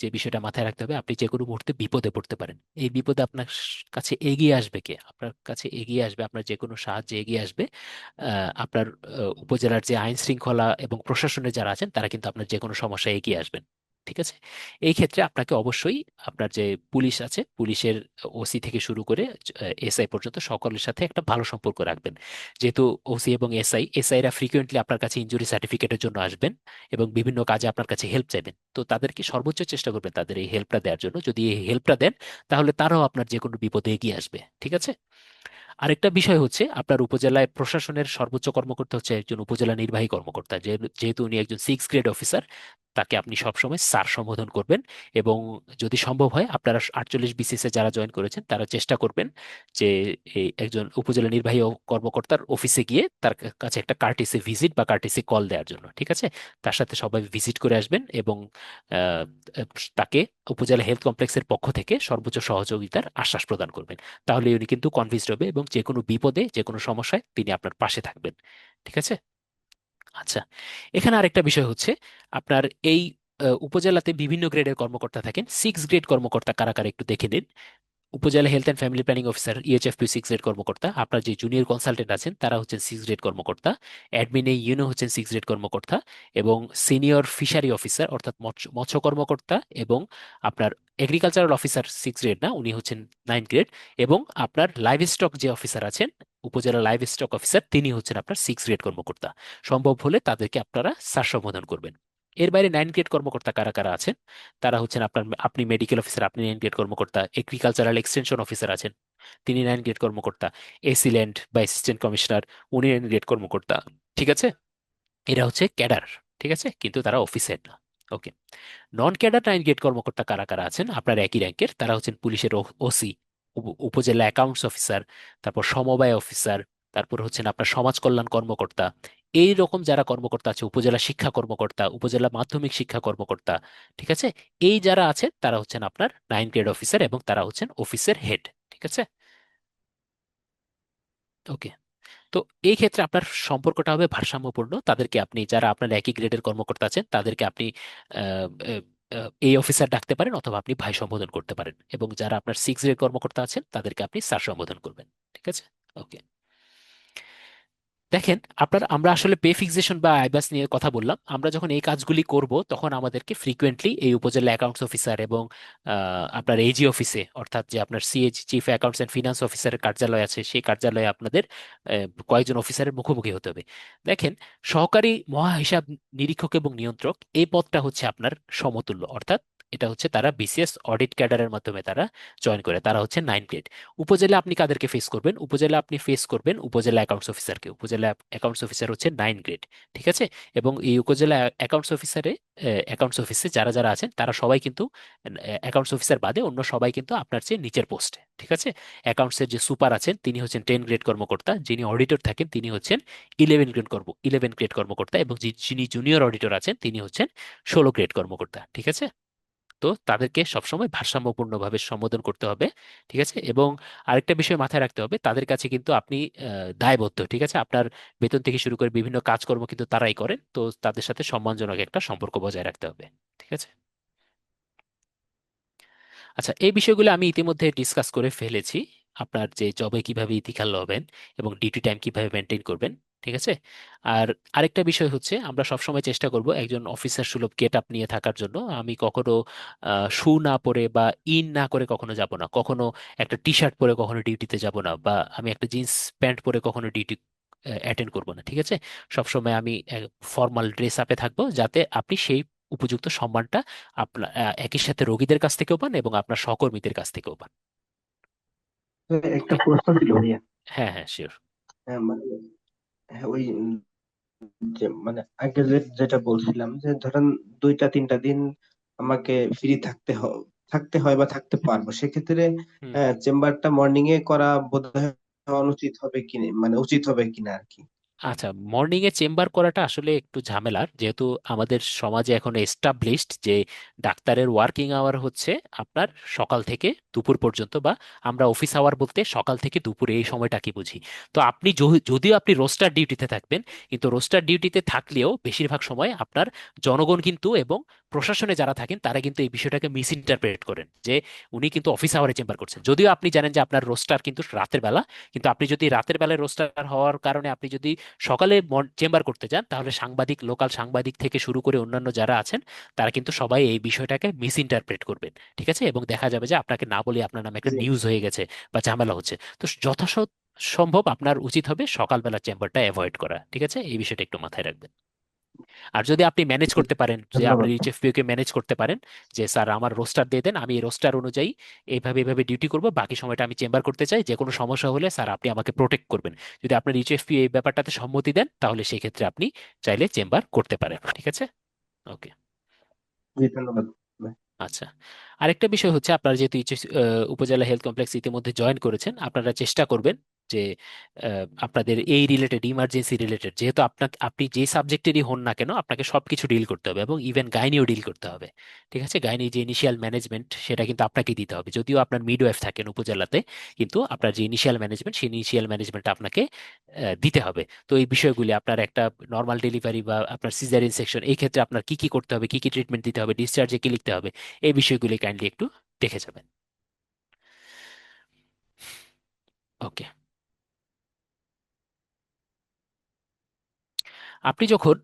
যে বিষয়টা মাথায় রাখতে হবে, আপনি যে কোনো মুহূর্তে বিপদে পড়তে পারেন। এই বিপদে আপনার কাছে এগিয়ে আসবে কে? আপনার কাছে এগিয়ে আসবে, আপনার যে কোনো সাহায্যে এগিয়ে আসবে আপনার উপজেলার যে আইন শৃঙ্খলা এবং প্রশাসনের যারা আছেন, তারা কিন্তু আপনার যে কোনো সমস্যায় এগিয়ে আসবেন। ঠিক আছে? এই ক্ষেত্রে আপনাকে অবশ্যই আপনার যে পুলিশ আছে, পুলিশের ওসি থেকে শুরু করে এসআই পর্যন্ত সকলের সাথে একটা ভালো সম্পর্ক রাখবেন। যেহেতু ওসি এবং এসআইরা ফ্রিকোয়েন্টলি আপনার কাছে ইনজুরি সার্টিফিকেটের জন্য আসবেন এবং বিভিন্ন কাজে আপনার কাছে হেল্প চাইবেন, তো তাদেরকে সর্বোচ্চ চেষ্টা করবেন তাদের এই হেল্পটা দেওয়ার জন্য। যদি এই হেল্পটা দেন তাহলে তারাও আপনার যে কোনো বিপদে এগিয়ে আসবে। ঠিক আছে? আরেকটা বিষয় হচ্ছে, আপনার উপজেলায় প্রশাসনের সর্বোচ্চ কর্মকর্তা হচ্ছে একজন উপজেলা নির্বাহী কর্মকর্তা। যেহেতু উনি একজন 6 গ্রেড অফিসার, তাকে আপনি সবসময় স্যার সম্বোধন করবেন। এবং যদি সম্ভব হয়, আপনারা 48 বিসিএস যারা জয়েন করেছেন তারা চেষ্টা করবেন যে এই একজন উপজেলা নির্বাহী কর্মকর্তার অফিসে গিয়ে তার কাছে একটা কার্টিসি ভিজিট বা কার্টিসি কল দেওয়ার জন্য। ঠিক আছে? তার সাথে সবাই ভিজিট করে আসবেন এবং আহ, তাকে উপজেলা হেলথ কমপ্লেক্সের পক্ষ থেকে সর্বোচ্চ সহযোগিতার আশ্বাস প্রদান করবেন। তাহলে উনি কিন্তু কনভিন্সড হবে এবং যে কোনো বিপদে, যে কোনো সমস্যায় তিনি আপনার পাশে থাকবেন। ঠিক আছে? আচ্ছা, এখানে আরেকটা বিষয় হচ্ছে, আপনার এই উপজেলাতে বিভিন্ন গ্রেডের কর্মকর্তা থাকেন। 6 গ্রেড কর্মকর্তা কারা কারা একটু দেখে নিন। উপজেলা health and family planning officer, EHFP 6 grade কর্মকর্তা। আপনার যে জুনিয়র কনসালটেন্ট আছেন তারা হচ্ছেন 6 গ্রেড কর্মকর্তা। অ্যাডমিন ইউনো হচ্ছেন 6 গ্রেড কর্মকর্তা। এবং সিনিয়র ফিশারি অফিসার অর্থাৎ মৎস্য মৎস্য কর্মকর্তা এবং আপনার এগ্রিকালচারাল অফিসার 6 গ্রেড না, উনি হচ্ছেন 9 গ্রেড। এবং আপনার লাইভ স্টক যে অফিসার আছেন, উপজেলা লাইভ স্টক অফিসার, তিনি হচ্ছেন আপনার 6 গ্রেড কর্মকর্তা। সম্ভব হলে তাদেরকে আপনারা স্যার সম্বোধন করবেন। এর বাইরে 9 গ্রেড কর্মকর্তা কারা কারা আছেন? তারা হচ্ছেন আপনি মেডিকেল অফিসার, আপনি 9 গ্রেড কর্মকর্তা। এগ্রিকালচারাল এক্সটেনশন অফিসার আছেন, তিনি 9 গ্রেড কর্মকর্তা। এসিল্যান্ড বা অ্যাসিস্ট্যান্ট কমিশনার, উনি 9 গ্রেড কর্মকর্তা। ঠিক আছে? এরা হচ্ছে ক্যাডার। ঠিক আছে? কিন্তু তারা অফিসের না। ওকে। নন ক্যাডার 9 গ্রেড কর্মকর্তা কারা কারা আছেন আপনার একই র্যাঙ্কের? তারা হচ্ছেন পুলিশের ওসি, উপজেলা অ্যাকাউন্টস অফিসার, তারপর সমবায় অফিসার, তারপর হচ্ছেন আপনার সমাজ কল্যাণ কর্মকর্তা। এই রকম যারা কর্মকর্তা আছে, উপজেলা শিক্ষা কর্মকর্তা, উপজেলা মাধ্যমিক শিক্ষা কর্মকর্তা। ঠিক আছে? এই যারা আছেন তারা হচ্ছেন আপনার 9 গ্রেড অফিসার এবং তারা হচ্ছেন অফিসের হেড। ঠিক আছে? ওকে। তো এই ক্ষেত্রে আপনার সম্পর্কটা হবে ভারসাম্যপূর্ণ। তাদেরকে আপনি, যারা আপনার একই গ্রেডের কর্মকর্তা আছেন, তাদেরকে আপনি আহ, আহ, এই অফিসার ডাকতে পারেন অথবা আপনি ভাই সম্বোধন করতে পারেন, এবং যারা আপনার 6 গ্রেড কর্মকর্তা আছেন তাদেরকে আপনি স্যার সম্বোধন করবেন। ঠিক আছে? ওকে। দেখেন, আমরা আসলে পে ফিক্সেশন বা আইবাস নিয়ে কথা বললাম। আমরা যখন এই কাজগুলি করব তখন আমাদেরকে ফ্রিকোয়েন্টলি এই উপজেলা অ্যাকাউন্টস অফিসার এবং আপনার এজি অফিসে, অর্থাৎ যে আপনার CAG, chief accounts and finance অফিসারের কার্যালয় আছে, সেই কার্যালয়ে আপনাদের কয়েকজন অফিসারের মুখোমুখি হতে হবে। দেখেন, সহকারী মহা হিসাব নিরীক্ষক এবং নিয়ন্ত্রক, এই পদটা হচ্ছে আপনার সমতুল্য, অর্থাৎ এটা হচ্ছে তারা বিসিএস অডিট ক্যাডারের মাধ্যমে তারা জয়েন করে, তারা হচ্ছে 9 গ্রেড। উপজেলা আপনি কাদেরকে ফেস করবেন? উপজেলা আপনি ফেস করবেন উপজেলা অ্যাকাউন্টস অফিসারকে। উপজেলা অ্যাকাউন্টস অফিসার হচ্ছে 9 গ্রেড। ঠিক আছে? এবং এই উপজেলা অ্যাকাউন্টস অফিসে যারা যারা আছেন তারা সবাই কিন্তু অ্যাকাউন্টস অফিসার বাদে অন্য সবাই কিন্তু আপনার চেয়ে নিচের পোস্টে। ঠিক আছে? অ্যাকাউন্টসের যে সুপার আছেন তিনি হচ্ছেন 10 গ্রেড কর্মকর্তা, যিনি অডিটর থাকেন তিনি হচ্ছেন 11 গ্রেড কর্মকর্তা, এবং যিনি জুনিয়র অডিটর আছেন তিনি হচ্ছেন 16 গ্রেড কর্মকর্তা। ঠিক আছে? তো তাদেরকে সবসময় ভারসাম্যপূর্ণভাবে সম্বোধন করতে হবে। ঠিক আছে? এবং আরেকটা বিষয় মাথায় রাখতে হবে, তাদের কাছে কিন্তু আপনি দায়বদ্ধ। ঠিক আছে? আপনার বেতন থেকে শুরু করে বিভিন্ন কাজকর্ম কিন্তু তারাই করেন, তো তাদের সাথে সম্মানজনক একটা সম্পর্ক বজায় রাখতে হবে। ঠিক আছে? আচ্ছা, এই বিষয়গুলো আমি ইতিমধ্যে ডিসকাস করে ফেলেছি। আপনার যে জবে কিভাবে ইথিক্যাল হবেন এবং ডিউটি টাইম কিভাবে মেনটেন করবেন। ঠিক আছে? আর আরেকটা বিষয় হচ্ছে, আমরা সবসময় চেষ্টা করব একজন অফিসার সুলভ গেট আপ নিয়ে থাকার জন্য। আমি কখনো শু না পরে বা ইন না করে কখনো যাব না, কখনো একটা টি শার্ট পরে কখনো ডিউটিতে যাব না, বা আমি একটা জিন্স প্যান্ট পরে কখনো ডিউটি অ্যাটেন্ড করব না। ঠিক আছে? সবসময় আমি ফর্মাল ড্রেস আপে থাকবো, যাতে আপনি সেই উপযুক্ত সম্মানটা আপনার একই সাথে রোগীদের কাছ থেকেও পান এবং আপনার সহকর্মীদের কাছ থেকেও পান। তো একটা প্রশ্ন ছিল ভাইয়া। হ্যাঁ, হ্যাঁ, শিওর। মানে হ্যাঁ, ওই যে মানে আগে যেটা বলছিলাম, যে ধরেন 2-3টা দিন আমাকে ফ্রি থাকতে হয় বা থাকতে পারবো, সেক্ষেত্রে হুম। চেম্বারটা মর্নিং এ করা বোধহয় হওয়া উচিত হবে কিনা, মানে উচিত হবে কিনা আর কি। আচ্ছা, মর্নিং এ চেম্বার করাটা আসলে একটু ঝামেলার, যেহেতু আমাদের সমাজে এখন এস্টাবলিশড যে ডাক্তারের ওয়ার্কিং আওয়ার হচ্ছে আপনার সকাল থেকে দুপুর পর্যন্ত, বা আমরা অফিস আওয়ার বলতে সকাল থেকে দুপুর এই সময়টা কি বুঝি। তো আপনি যদিও আপনি রোস্টার ডিউটিতে থাকবেন, কিন্তু রোস্টার ডিউটিতে থাকলেও বেশিরভাগ সময় আপনার জনগণ কিন্তু এবং প্রশাসনে যারা থাকেন তারা কিন্তু এই বিষয়টাকে মিস ইন্টারপ্রেট করেন যে উনি কিন্তু অফিস আওয়ারে চেম্বার করছেন, যদিও আপনি জানেন যে আপনার রোস্টার কিন্তু রাতের বেলা। কিন্তু আপনি যদি রাতের বেলায় রোস্টার হওয়ার কারণে আপনি যদি সকালে চেম্বার করতে যান, তাহলে সাংবাদিক, লোকাল সাংবাদিক থেকে শুরু করে অন্যান্য যারা আছেন তারা কিন্তু সবাই এই বিষয়টাকে মিস ইন্টারপ্রেট করবেন। ঠিক আছে, এবং দেখা যাবে যে আপনাকে না বলে আপনার নামে একটা জি। নিউজ হয়ে গেছে বা ঝামেলা হচ্ছে। তো সম্ভব আপনার উচিত হবে সকালবেলা চেম্বারটা অ্যাভয়েড করা। ঠিক আছে, এই বিষয়টা একটু মাথায় রাখবেন। আর যদি আপনি ম্যানেজ জি, করতে পারেন, যে আপনার ধন্যবাদ। এইচএফপিও কে ম্যানেজ করতে পারেন, যে স্যার আমার রোস্টার দিয়ে দেন, আমি এই রোস্টার অনুযায়ী এইভাবে এইভাবে ডিউটি করব, বাকি সময়টা আমি চেম্বার করতে চাই, যে কোনো সমস্যা হলে স্যার আপনি আমাকে প্রোটেক্ট করবেন। যদি আপনার এইচএফপি এই ব্যাপারটাতে সম্মতি দেন, তাহলে সেই ক্ষেত্রে আপনি চাইলে চেম্বার করতে পারেন। ঠিক আছে। ওকে। জি, ধন্যবাদ। আচ্ছা, আরেকটা বিষয় হচ্ছে, আপনারা যেহেতু উপজেলা হেলথ কমপ্লেক্স ইতিমধ্যে জয়েন করেছেন, আপনারা চেষ্টা করবেন যে আপনাদের এই রিলেটেড, ইমার্জেন্সি রিলেটেড, যেহেতু আপনি যে সাবজেক্টেরই হন না কেন, আপনাকে সবকিছু ডিল করতে হবে এবং ইভেন গাইনিও ডিল করতে হবে। ঠিক আছে, গাইনি যে ইনিশিয়াল ম্যানেজমেন্ট সেটা কিন্তু আপনাকে দিতে হবে, যদিও আপনার মিডওয়াইফ থাকেন উপজেলাতে, কিন্তু আপনার যে ইনিশিয়াল ম্যানেজমেন্ট সেই ইনিশিয়াল ম্যানেজমেন্ট আপনাকে দিতে হবে। তো এই বিষয়গুলি, আপনার একটা নর্মাল ডেলিভারি বা আপনার সিজারিয়ান সেকশন, এই ক্ষেত্রে আপনার কি কি করতে হবে, কি কি ট্রিটমেন্ট দিতে হবে, ডিসচার্জে কি লিখতে হবে, এই বিষয়গুলি কাইন্ডলি একটু দেখে যাবেন। আপনি যখন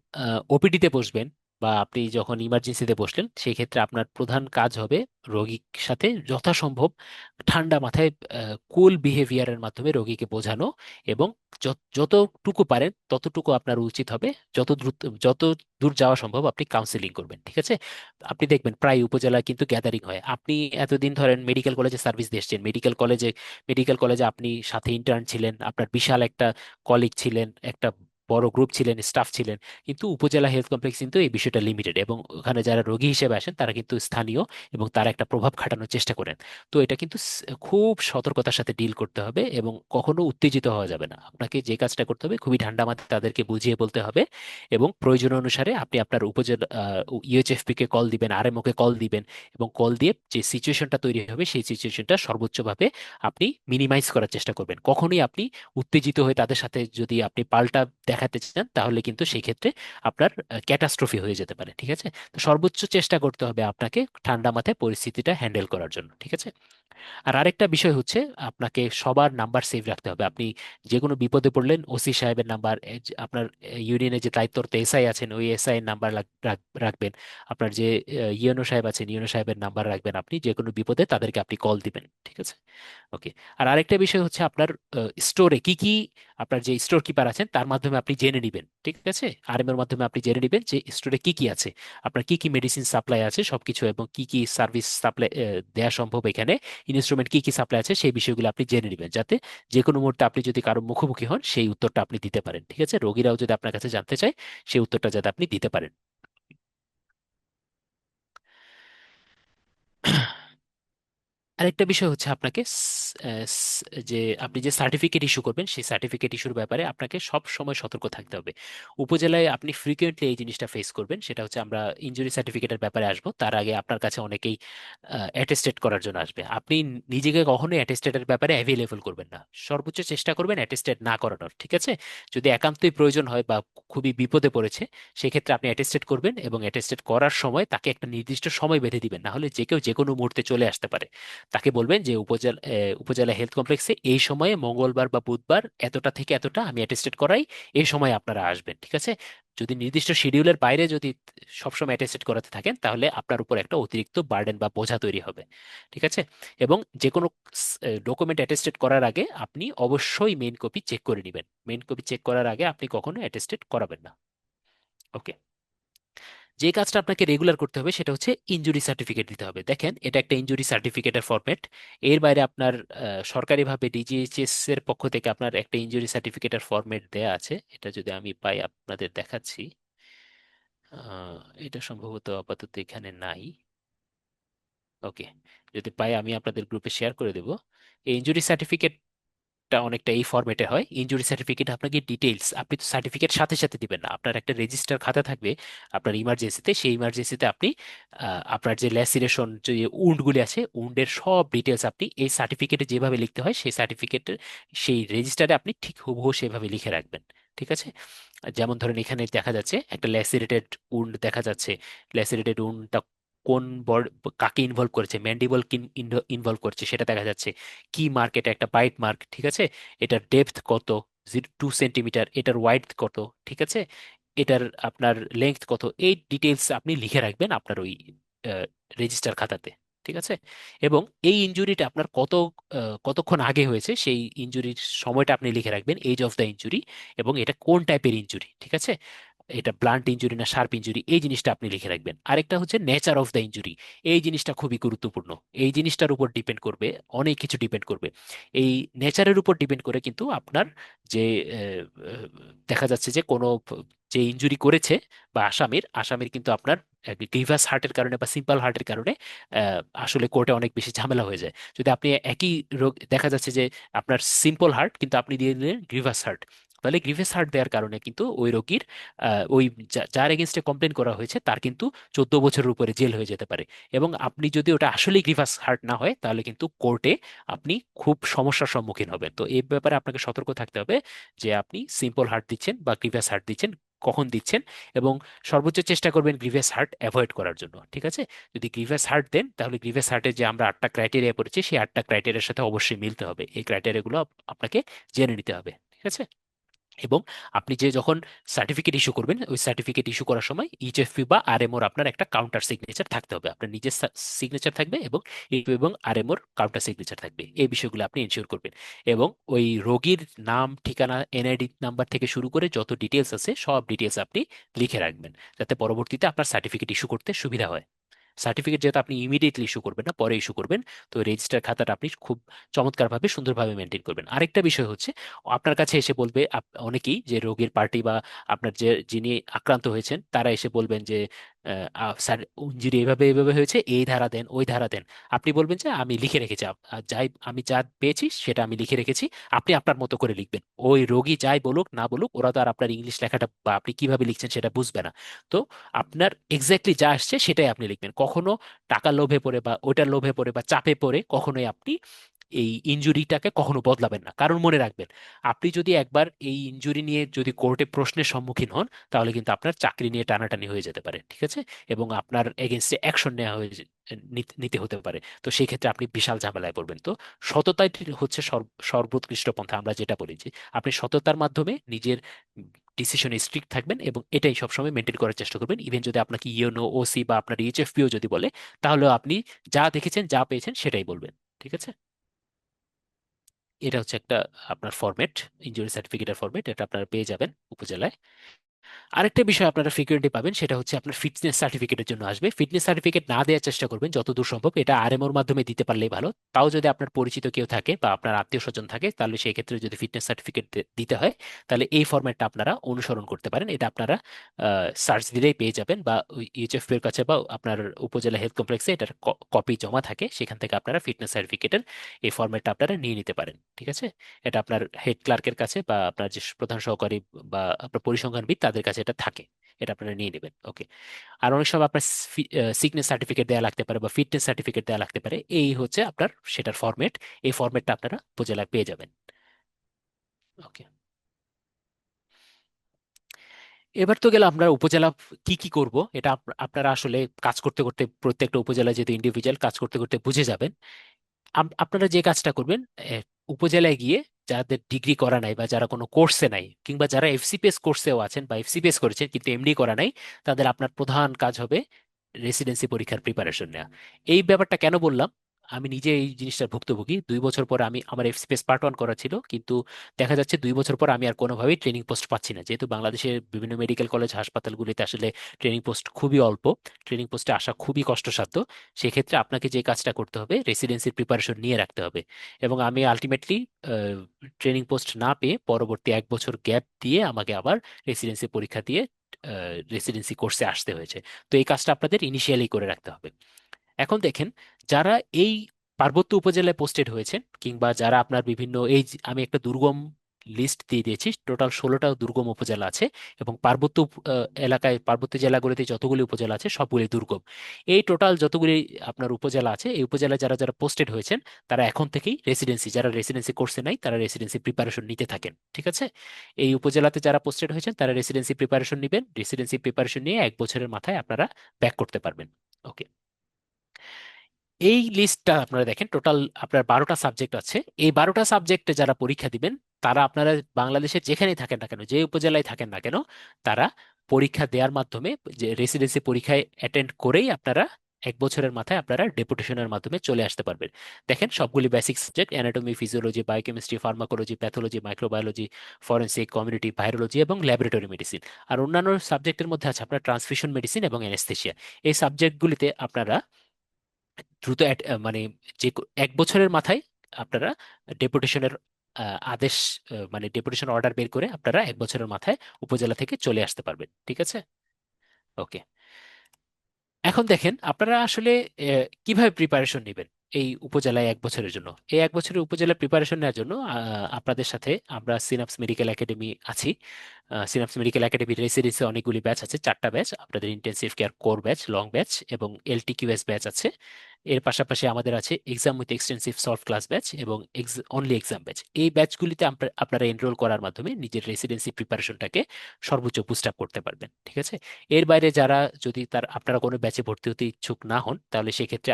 ওপিডিতে বসবেন বা আপনি যখন ইমার্জেন্সিতে বসলেন, সেই ক্ষেত্রে আপনার প্রধান কাজ হবে রোগীর সাথে যথাসম্ভব ঠান্ডা মাথায় কুল বিহেভিয়ারের মাধ্যমে রোগীকে বোঝানো, এবং যতটুকু পারেন ততটুকু আপনার উচিত হবে, যত দূর যাওয়া সম্ভব আপনি কাউন্সিলিং করবেন। ঠিক আছে, আপনি দেখবেন প্রায় উপজেলায় কিন্তু গ্যাদারিং হয়। আপনি এতদিন ধরেন মেডিকেল কলেজে সার্ভিস দিয়েছেন, মেডিকেল কলেজে আপনি সাথে ইন্টার্ন ছিলেন, আপনার বিশাল একটা কলিগ ছিলেন, একটা বড় গ্রুপ ছিলেন, স্টাফ ছিলেন। কিন্তু উপজেলা হেলথ কমপ্লেক্স কিন্তু এই বিষয়টা লিমিটেড, এবং ওখানে যারা রোগী হিসেবে আসেন তারা কিন্তু স্থানীয়, এবং তারা একটা প্রভাব খাটানোর চেষ্টা করেন। তো এটা কিন্তু খুব সতর্কতার সাথে ডিল করতে হবে, এবং কখনো উত্তেজিত হওয়া যাবে না। আপনাকে যে কাজটা করতে হবে, খুবই ঠান্ডা মাথায় তাদেরকে বুঝিয়ে বলতে হবে, এবং প্রয়োজন অনুসারে আপনি আপনার উপজেলা ইউএইচএফপি কে কল দিবেন, আরএমও কে কল দিবেন, এবং কল দিয়ে যে সিচুয়েশনটা তৈরি হবে সেই সিচুয়েশনটা সর্বোচ্চভাবে আপনি মিনিমাইজ করার চেষ্টা করবেন। কখনোই আপনি উত্তেজিত হয়ে তাদের সাথে যদি আপনি পাল্টা দেখাতে চান, তাহলে কিন্তু সেই ক্ষেত্রে আপনার ক্যাটাস্ট্রফি হয়ে যেতে পারে। ঠিক আছে, তো সর্বোচ্চ চেষ্টা করতে হবে আপনাকে ঠান্ডা মাথায় পরিস্থিতিটা হ্যান্ডেল করার জন্য। ঠিক আছে। আর আরেকটা বিষয় হচ্ছে, আপনাকে সবার নাম্বার সেভ রাখতে হবে। আপনি যে কোনো বিপদে পড়লেন, ওসি সাহেবের নাম্বার, আপনার ইউনিয়নে যে দায়িত্বরত এসআই আছেন ওই এসআই এর নাম্বার রাখবেন। আপনার যে ইউএনও সাহেব আছেন, ইউএনও সাহেবের নাম্বার রাখবেন। আপনি যে কোনো বিপদে তাদেরকে আপনি কল দিবেন। ঠিক আছে। ওকে। আর আরেকটা বিষয় হচ্ছে, আপনার স্টোরে কি কি, আপনার যে স্টোর কিপার আছেন তার মাধ্যমে আপনি জেনে নেবেন। ঠিক আছে, আরএম এর মাধ্যমে আপনি জেনে নেবেন যে স্টোরে কি কি আছে, আপনার কি কি মেডিসিন সাপ্লাই আছে সবকিছু, এবং কি কি সার্ভিস সাপ্লাই দেওয়া সম্ভব এখানে, ইনস্ট্রুমেন্ট কি কি সাপ্লাই আছে, সেই বিষয়গুলো আপনি জেনে নেবেন, যাতে যে কোনো মুহূর্তে আপনি যদি কারো মুখোমুখি হন সেই উত্তরটা আপনি দিতে পারেন। ঠিক আছে, রোগীরাও যদি আপনার কাছে জানতে চায়, সেই উত্তরটা যাতে আপনি দিতে পারেন। আরেকটা বিষয় হচ্ছে, আপনাকে যে আপনি যে সার্টিফিকেট ইস্যু করবেন সেই সার্টিফিকেট ইস্যুর ব্যাপারে আপনাকে সব সময় সতর্ক থাকতে হবে। উপজেলায় আপনি ফ্রিকোয়েন্টলি এই জিনিসটা ফেস করবেন, সেটা হচ্ছে, আমরা ইনজুরি সার্টিফিকেটের ব্যাপারে আসবো, তার আগে আপনার কাছে অনেকেই অ্যাটেস্টেড করার জন্য আসবে। আপনি নিজেকে কখনোই অ্যাটেস্টেডের ব্যাপারে অ্যাভেলেবল করবেন না, সর্বোচ্চ চেষ্টা করবেন অ্যাটেস্টেড না করানোর। ঠিক আছে, যদি একান্তই প্রয়োজন হয় বা খুবই বিপদে পড়েছে, সেক্ষেত্রে আপনি অ্যাটেস্টেড করবেন, এবং অ্যাটেস্টেড করার সময় তাকে একটা নির্দিষ্ট সময় বেঁধে দিবেন, না হলে যে কেউ যে কোনো মুহূর্তে চলে আসতে পারে। তাকে বলবেন যে উপজেলা হেলথ কমপ্লেক্সে এই সময়ে মঙ্গলবার বা বুধবার এতটা থেকে এতটা আমি অ্যাটেস্টেড করাই, এই সময় আপনারা আসবেন। ঠিক আছে, যদি নির্দিষ্ট শিডিউলের বাইরে যদি সবসময় অ্যাটেস্টেড করাতে থাকেন, তাহলে আপনার উপর একটা অতিরিক্ত বার্ডেন বা বোঝা তৈরি হবে। ঠিক আছে, এবং যে কোনো ডকুমেন্ট অ্যাটেস্টেড করার আগে আপনি অবশ্যই মেইন কপি চেক করে নেবেন। মেইন কপি চেক করার আগে আপনি কখনো অ্যাটেস্টেড করাবেন না। ওকে। যে কাজটা আপনাকে রেগুলার করতে হবে সেটা হচ্ছে ইনজুরি সার্টিফিকেট দিতে হবে। দেখেন, এটা একটা ইনজুরি সার্টিফিকেটের ফরম্যাট। এর বাইরে আপনার সরকারিভাবে ডিজিএইচএস এর পক্ষ থেকে আপনার একটা ইনজুরি সার্টিফিকেটের ফরম্যাট দেয়া আছে। এটা যদি আমি পাই আপনাদের দেখাচ্ছি। এটা সম্ভবত আপাতত এখানে নাই। ওকে, যদি পাই আমি আপনাদের গ্রুপে শেয়ার করে দেব। এই ইনজুরি সার্টিফিকেট অনেকটা এই ফরম্যাটে হয়। ইনজুরি সার্টিফিকেট আপনাকে ডিটেইলস, আপনি তো সার্টিফিকেট সাথে সাথে দিবেন না, আপনার একটা রেজিস্টার খাতা থাকবে আপনার ইমার্জেন্সিতে। সেই ইমার্জেন্সিতে আপনি আপনার যে ল্যাসিরেশন, যে উন্ডগুলি আছে, উন্ডের সব ডিটেলস আপনি এই সার্টিফিকেটে যেভাবে লিখতে হয় সেই সার্টিফিকেটের সেই রেজিস্টারে আপনি ঠিক হুবহু সেভাবে লিখে রাখবেন। ঠিক আছে? যেমন ধরেন এখানে দেখা যাচ্ছে একটা ল্যাসিরেটেড উন্ড দেখা যাচ্ছে। ল্যাসিরেটেড উন্ডটা কোন কাকে ইনভলভ করেছে, ম্যান্ডিবল কি ইনভলভ করছে সেটা দেখা যাচ্ছে। কি মার্ক, এটা একটা বাইট মার্ক, ঠিক আছে? এটার ডেপথ কত, 2 সেন্টিমিটার, এটার ওয়াইড কত, ঠিক আছে? এটার আপনার লেন্থ কত, এই ডিটেলস আপনি লিখে রাখবেন আপনার ওই রেজিস্টার খাতাতে। ঠিক আছে? এবং এই ইনজুরিটা আপনার কতক্ষণ আগে হয়েছে সেই ইনজুরির সময়টা আপনি লিখে রাখবেন, এজ অফ দ্য ইনজুরি, এবং এটা কোন টাইপের ইনজুরি। ঠিক আছে? এটা ব্লান্ট ইনজুরি না শার্প ইনজুরি, এই জিনিসটা আপনি লিখে রাখবেন। আরেকটা হচ্ছে নেচার অফ দ্য ইনজুরি। এই জিনিসটা খুবই গুরুত্বপূর্ণ। এই জিনিসটার উপর ডিপেন্ড করবে, অনেক কিছু ডিপেন্ড করবে। এই নেচারের উপর ডিপেন্ড করে কিন্তু আপনার যে দেখা যাচ্ছে যে কোনো যে ইনজুরি করেছে বা আসামির আসামির কিন্তু আপনার গ্রিভাস হার্টের কারণে বা সিম্পল হার্টের কারণে আসলে কোর্টে অনেক বেশি ঝামেলা হয়ে যায়। যদি আপনি একই রোগ দেখা যাচ্ছে যে আপনার সিম্পল হার্ট কিন্তু আপনি দিয়ে দিলেন গ্রিভাস হার্ট, তাহলে গ্রিভেস হার্ট দেওয়ার কারণে কিন্তু ওই রোগীর ওই যার এগেনস্টে কমপ্লেন করা হয়েছে তার কিন্তু 14 বছরের উপরে জেল হয়ে যেতে পারে। এবং আপনি যদি ওটা আসলেই গ্রিভাস হার্ট না হয় তাহলে কিন্তু কোর্টে আপনি খুব সমস্যার সম্মুখীন হবেন। তো এই ব্যাপারে আপনাকে সতর্ক থাকতে হবে যে আপনি সিম্পল হার্ট দিচ্ছেন বা গ্রিভাস হার্ট দিচ্ছেন, কখন দিচ্ছেন, এবং সর্বোচ্চ চেষ্টা করবেন গ্রিভেস হার্ট অ্যাভয়েড করার জন্য। ঠিক আছে? যদি গ্রিভেস হার্ট দেন তাহলে গ্রিভেস হার্টের যে আমরা 8টা ক্রাইটেরিয়া পড়েছি সেই 8টা ক্রাইটেরিয়ার সাথে অবশ্যই মিলতে হবে। এই ক্রাইটেরিয়াগুলো আপনাকে জেনে নিতে হবে। ঠিক আছে? এবং আপনি যে যখন সার্টিফিকেট ইস্যু করবেন ওই সার্টিফিকেট ইস্যু করার সময় ইচএফপি বা আরএমওর আপনার একটা কাউন্টার সিগনেচার থাকতে হবে। আপনার নিজের সিগনেচার থাকবে এবং ইউএফপি এবং আরএমওর কাউন্টার সিগনেচার থাকবে। এই বিষয়গুলো আপনি এনশিওর করবেন। এবং ওই রোগীর নাম, ঠিকানা, এনআইডি নাম্বার থেকে শুরু করে যত ডিটেলস আছে সব ডিটেলস আপনি লিখে রাখবেন, যাতে পরবর্তীতে আপনার সার্টিফিকেট ইস্যু করতে সুবিধা হয়। সার্টিফিকেট যেহেতু আপনি ইমিডিয়েটলি ইস্যু করবেন না, পরে ইস্যু করবেন, তো রেজিস্টার খাতাটা আপনি খুব চমৎকারভাবে সুন্দরভাবে মেনটেন করবেন। আরেকটা বিষয় হচ্ছে, আপনার কাছে এসে বলবে অনেকেই যে রোগীর পার্টি বা আপনার যে যিনি আক্রান্ত হয়েছেন তারা এসে বলবেন যে স্যার ইনজুরি এভাবে এভাবে হয়েছে, এই ধারা দেন ওই ধারা দেন। আপনি বলবেন যে আমি লিখে রেখেছি, যাই আমি যা পেয়েছি সেটা আমি লিখে রেখেছি, আপনি আপনার মতো করে লিখবেন। ওই রোগী যাই বলুক না বলুক, ওরা তো আর আপনার ইংলিশ লেখাটা বা আপনি কিভাবে লিখছেন সেটা বুঝবে না। তো আপনার এক্স্যাক্টলি যা আসছে সেটাই আপনি লিখবেন। কখনো টাকার লোভে পড়ে বা ওইটার লোভে পড়ে বা চাপে পড়ে কখনোই আপনি এই ইনজুরিটাকে কখনো বদলাবেন না। কারণ মনে রাখবেন, আপনি যদি একবার এই ইনজুরি নিয়ে যদি কোর্টে প্রশ্নের সম্মুখীন হন তাহলে কিন্তু আপনার চাকরি নিয়ে টানাটানি হয়ে যেতে পারে। ঠিক আছে? এবং আপনার এগেনস্টে অ্যাকশন নেওয়া হয়ে নিতে হতে পারে। তো সেই ক্ষেত্রে আপনি বিশাল ঝামেলায় পড়বেন। তো সততাই হচ্ছে সর্বোৎকৃষ্ট পন্থা। আমরা যেটা বলি যে আপনি সততার মাধ্যমে নিজের ডিসিশনে স্ট্রিক্ট থাকবেন এবং এটাই সবসময় মেনটেন করার চেষ্টা করবেন। ইভেন যদি আপনাকে ইউনো, ওসি বা আপনার এইচএফপিও যদি বলে, তাহলে আপনি যা দেখেছেন যা পেয়েছেন সেটাই বলবেন। ঠিক আছে? এটা হচ্ছে একটা আপনার ফরম্যাট, ইনজুরি সার্টিফিকেটের ফরম্যাট, এটা আপনারা পেয়ে যাবেন উপজেলায়। আরেকটা বিষয় আপনারা ফ্রিকুয়েন্টলি পাবেন সেটা হচ্ছে আপনার ফিটনেস সার্টিফিকেটের জন্য আসবে। ফিটনেস সার্টিফিকেট না দেওয়ার চেষ্টা করবেন যতদূর সম্ভব, এটা আরএমওর মাধ্যমে দিতে পারলেই ভালো। তাও যদি আপনার পরিচিত কেউ থাকে বা আপনার আত্মীয় স্বজন থাকে তাহলে সেই ক্ষেত্রে যদি ফিটনেস সার্টিফিকেট দিতে হয় তাহলে এই ফরম্যাটটা আপনারা অনুসরণ করতে পারেন। এটা আপনারা সার্চ দিলেই পেয়ে যাবেন, বা ইউএচএফপি এর কাছে বা আপনার উপজেলা হেলথ কমপ্লেক্সে এটার কপি জমা থাকে, সেখান থেকে আপনারা ফিটনেস সার্টিফিকেটের এই ফরম্যাটটা আপনারা নিয়ে নিতে পারেন। ঠিক আছে? এটা আপনার হেড ক্লার্কের কাছে বা আপনার যে প্রধান সহকারী বা আপনার পরিসংখ্যানবিদ তাদের কাছে এটা থাকে, এটা আপনারা নিয়ে নেবেন। ওকে। আর অনেক সময় আপনার সিকনেস সার্টিফিকেট দেওয়া লাগতে পারে বা ফিটনেস সার্টিফিকেট দেওয়া লাগতে পারে, এই হচ্ছে আপনার সেটার ফরম্যাট। এই ফরম্যাটটা আপনারা উপজেলায় পেয়ে যাবেন। ওকে। এবার তো গেল আমরা উপজেলা কি কি করব, এটা আপনারা আসলে কাজ করতে করতে প্রত্যেকটা উপজেলা যেহেতু ইন্ডিভিজুয়াল কাজ করতে করতে বুঝে যাবেন। আপনারা যে কাজটা করবেন, উপজেলায় গিয়ে যাদের ডিগ্রি করা নাই বা যারা কোনো কোর্সে নাই কিংবা যারা এফসিপিএস কোর্সেও আছেন বা এফসিপিএস করেছেন কিন্তু এমডি করা নাই, তাদের আপনার প্রধান কাজ হবে রেসিডেন্সি পরীক্ষার প্রিপারেশন নেওয়া। এই ব্যাপারটা কেন বললাম, আমি নিজে এই জিনিসটার ভুক্তভোগী। 2 বছর পর আমি আমার এফসিপিএস পার্ট 1 করা ছিল, কিন্তু দেখা যাচ্ছে 2 বছর পর আমি আর কোনোভাবেই ট্রেনিং পোস্ট পাচ্ছি না, যেহেতু বাংলাদেশের বিভিন্ন মেডিকেল কলেজ হাসপাতালগুলিতে আসলে ট্রেনিং পোস্ট খুবই অল্প, ট্রেনিং পোস্টে আসা খুবই কষ্টসাধ্য। সেক্ষেত্রে আপনাকে যে কাজটা করতে হবে, রেসিডেন্সির প্রিপারেশন নিয়ে রাখতে হবে। এবং আমি আলটিমেটলি ট্রেনিং পোস্ট না পেয়ে পরবর্তী 1 বছর গ্যাপ দিয়ে আমাকে আবার রেসিডেন্সি পরীক্ষা দিয়ে রেসিডেন্সি কোর্সে আসতে হয়েছে। তো এই কাজটা আপনাদের ইনিশিয়ালি করে রাখতে হবে। এখন দেখেন, যারা এই পার্বত্য উপজেলায় পোস্টেড হয়েছেন, কিংবা যারা আপনার বিভিন্ন আমি একটা দুর্গম লিস্ট দিয়ে দিয়েছি, টোটাল 16টা দুর্গম উপজেলা আছে, এবং পার্বত্য এলাকায়, পার্বত্য জেলাগুলিতে যতগুলি উপজেলা আছে সবগুলি দুর্গম। এই টোটাল যতগুলি আপনার উপজেলা আছে, এই উপজেলায় যারা যারা পোস্টেড হয়েছেন, তারা এখন থেকেই রেসিডেন্সি, যারা রেসিডেন্সি কোর্সে নাই তারা রেসিডেন্সি প্রিপারেশন নিতে থাকেন, ঠিক আছে? এই উপজেলাতে যারা পোস্টেড হয়েছেন তারা রেসিডেন্সি প্রিপারেশন নিবেন, রেসিডেন্সি প্রিপারেশন নিয়ে 1 বছরের মাথায় আপনারা ব্যাক করতে পারবেন। ওকে, এই লিস্টটা আপনারা দেখেন, টোটাল আপনার 12টা সাবজেক্ট আছে। এই 12টা সাবজেক্টে যারা পরীক্ষা দিবেন, তারা আপনারা বাংলাদেশের যেখানেই থাকেন না কেন, যে উপজেলায় থাকেন না কেন, তারা পরীক্ষা দেওয়ার মাধ্যমে, যে রেসিডেন্সি পরীক্ষায় অ্যাটেন্ড করেই আপনারা 1 বছরের মাথায় আপনারা ডেপুটেশনের মাধ্যমে চলে আসতে পারবেন। দেখেন, সবগুলি basic subject: anatomy, physiology, biochemistry, pharmacology, pathology, microbiology, forensic, community, virology এবং ল্যাবরেটরি মেডিসিন। আর অন্যান্য সাবজেক্টের মধ্যে আছে আপনার ট্রান্সফিউশন মেডিসিন এবং অ্যানেস্থেশিয়া। এই সাবজেক্টগুলিতে আপনারা দ্রুত মানে 1 বছরের মাথায় আপনারা ডেপুটেশনের আদেশ, মানে ডেপুটেশন অর্ডার বের করে আপনারা 1 বছরের মাথায় উপজেলা থেকে চলে আসতে পারবেন, ঠিক আছে? ওকে, এখন দেখেন আপনারা আসলে কিভাবে প্রিপারেশন নেবেন এই উপজেলায় 1 বছরের জন্য। এই 1 বছরের উপজেলা প্রিপারেশন নেওয়ার জন্য আপনাদের সাথে আমরা সিনাপস মেডিকেল একাডেমি আছি। সিনাপস মেডিকেল একাডেমির রেসিডেন্সি অনেকগুলি ব্যাচ আছে, 4টা ব্যাচ। আপনাদের intensive care core batch, long batch এবং এলটিকিউএস ব্যাচ আছে। এর পাশাপাশি আমাদের আছে exam with extensive solve class batch এবং অনলি এক্সাম ব্যাচ। এই ব্যাচগুলিতে আপনারা এনরোল করার মাধ্যমে নিজের রেসিডেন্সি প্রিপারেশনটাকে সর্বোচ্চ বুস্ট আপ করতে পারবেন, ঠিক আছে? এর বাইরে যারা, যদি আপনারা কোনো ব্যাচে ভর্তি হতে ইচ্ছুক না হন, তাহলে সেক্ষেত্রে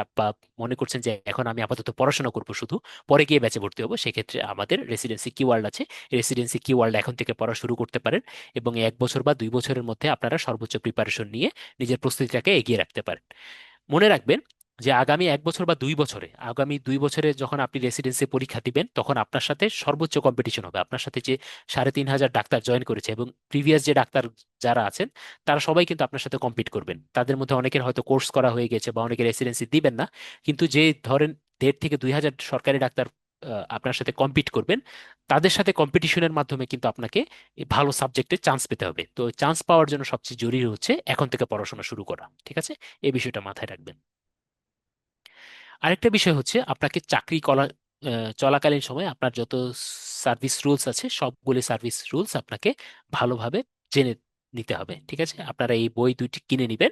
মনে করছেন যে এখন আমি আপাতত পড়াশোনা করব শুধু, পরে গিয়ে ব্যাচে ভর্তি হবো, সেক্ষেত্রে আমাদের রেসিডেন্সি কিওয়ার্ড আছে। রেসিডেন্সি কিওয়ার্ড এখন থেকে পড়া শুরু করতে পারেন, এবং 1 বছর বা 2 বছরের মধ্যে আপনারা সর্বোচ্চ প্রিপারেশন নিয়ে নিজের প্রস্তুতিটাকে এগিয়ে রাখতে পারেন। মনে রাখবেন যে আগামী 2 বছরে যখন আপনি রেসিডেন্সি পরীক্ষা দিবেন, তখন আপনার সাথে সর্বোচ্চ কম্পিটিশন হবে। আপনার সাথে যে 3,500 ডাক্তার জয়েন করেছে এবং প্রিভিয়াস যে ডাক্তার যারা আছেন, তারা সবাই কিন্তু আপনার সাথে কম্পিট করবেন। তাদের মধ্যে অনেকের হয়তো কোর্স করা হয়ে গেছে বা অনেকে রেসিডেন্সি দিবেন না, কিন্তু যে ধরেন 1,500 থেকে 2,000 সরকারি ডাক্তার আপনার সাথে কম্পিট করবেন, তাদের সাথে কম্পিটিশনের মাধ্যমে কিন্তু আপনাকে এই ভালো সাবজেক্টে চান্স পেতে হবে। তো চান্স পাওয়ার জন্য সবচেয়ে জরুরি হচ্ছে এখন থেকে পড়াশোনা শুরু করা, ঠিক আছে? এই বিষয়টা মাথায় রাখবেন। আরেকটা বিষয় হচ্ছে, আপনাকে চাকরি করা চলাকালীন সময় আপনার যত সার্ভিস রুলস আছে, সবগুলি সার্ভিস রুলস আপনাকে ভালোভাবে জেনে নিতে হবে, ঠিক আছে? আপনারা এই বই দুইটি কিনে নেবেন।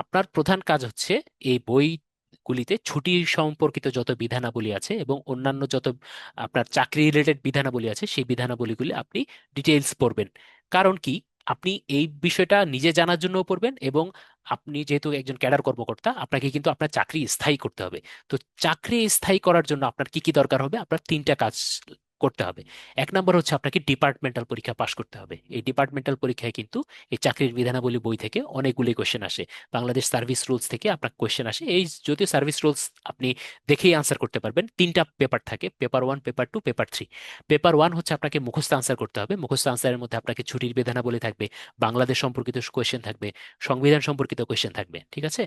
আপনার প্রধান কাজ হচ্ছে এই বইগুলিতে ছুটি সম্পর্কিত যত বিধানাবলী আছে এবং অন্যান্য যত আপনার চাকরি রিলেটেড বিধানাবলী আছে, সেই বিধানাবলীগুলি আপনি ডিটেইলস পড়বেন। কারণ কি, আপনি এই বিষয়টা নিজে জানার জন্য পড়বেন, এবং আপনি যেহেতু একজন ক্যাডার কর্মকর্তা, আপনাকে কিন্তু আপনার চাকরি স্থায়ী করতে হবে। তো চাকরি স্থায়ী করার জন্য আপনার কি কি দরকার হবে? আপনার 3টা কাজ করতে হবে। 1 নম্বর হচ্ছে আপনাকে ডিপার্টমেন্টাল পরীক্ষা পাশ করতে হবে। এই ডিপার্টমেন্টাল পরীক্ষায় কিন্তু এই চাকরির বিধানাবলী বই থেকে অনেকগুলি কোয়েশ্চেন আসে, বাংলাদেশ সার্ভিস রুলস থেকে আপনার কোয়েশ্চেন আসে। এই যদিও সার্ভিস রুলস আপনি দেখেই আনসার করতে পারবেন, 3টা পেপার থাকে: পেপার 1, পেপার 2, পেপার 3। পেপার 1 হচ্ছে আপনাকে মুখস্থ আনসার করতে হবে। মুখস্থ আনসারের মধ্যে আপনাকে ছুটির বিধানাবলী থাকবে, বাংলাদেশ সম্পর্কিত কোয়েশ্চেন থাকবে, সংবিধান সম্পর্কিত কোয়েশ্চেন থাকবে, ঠিক আছে?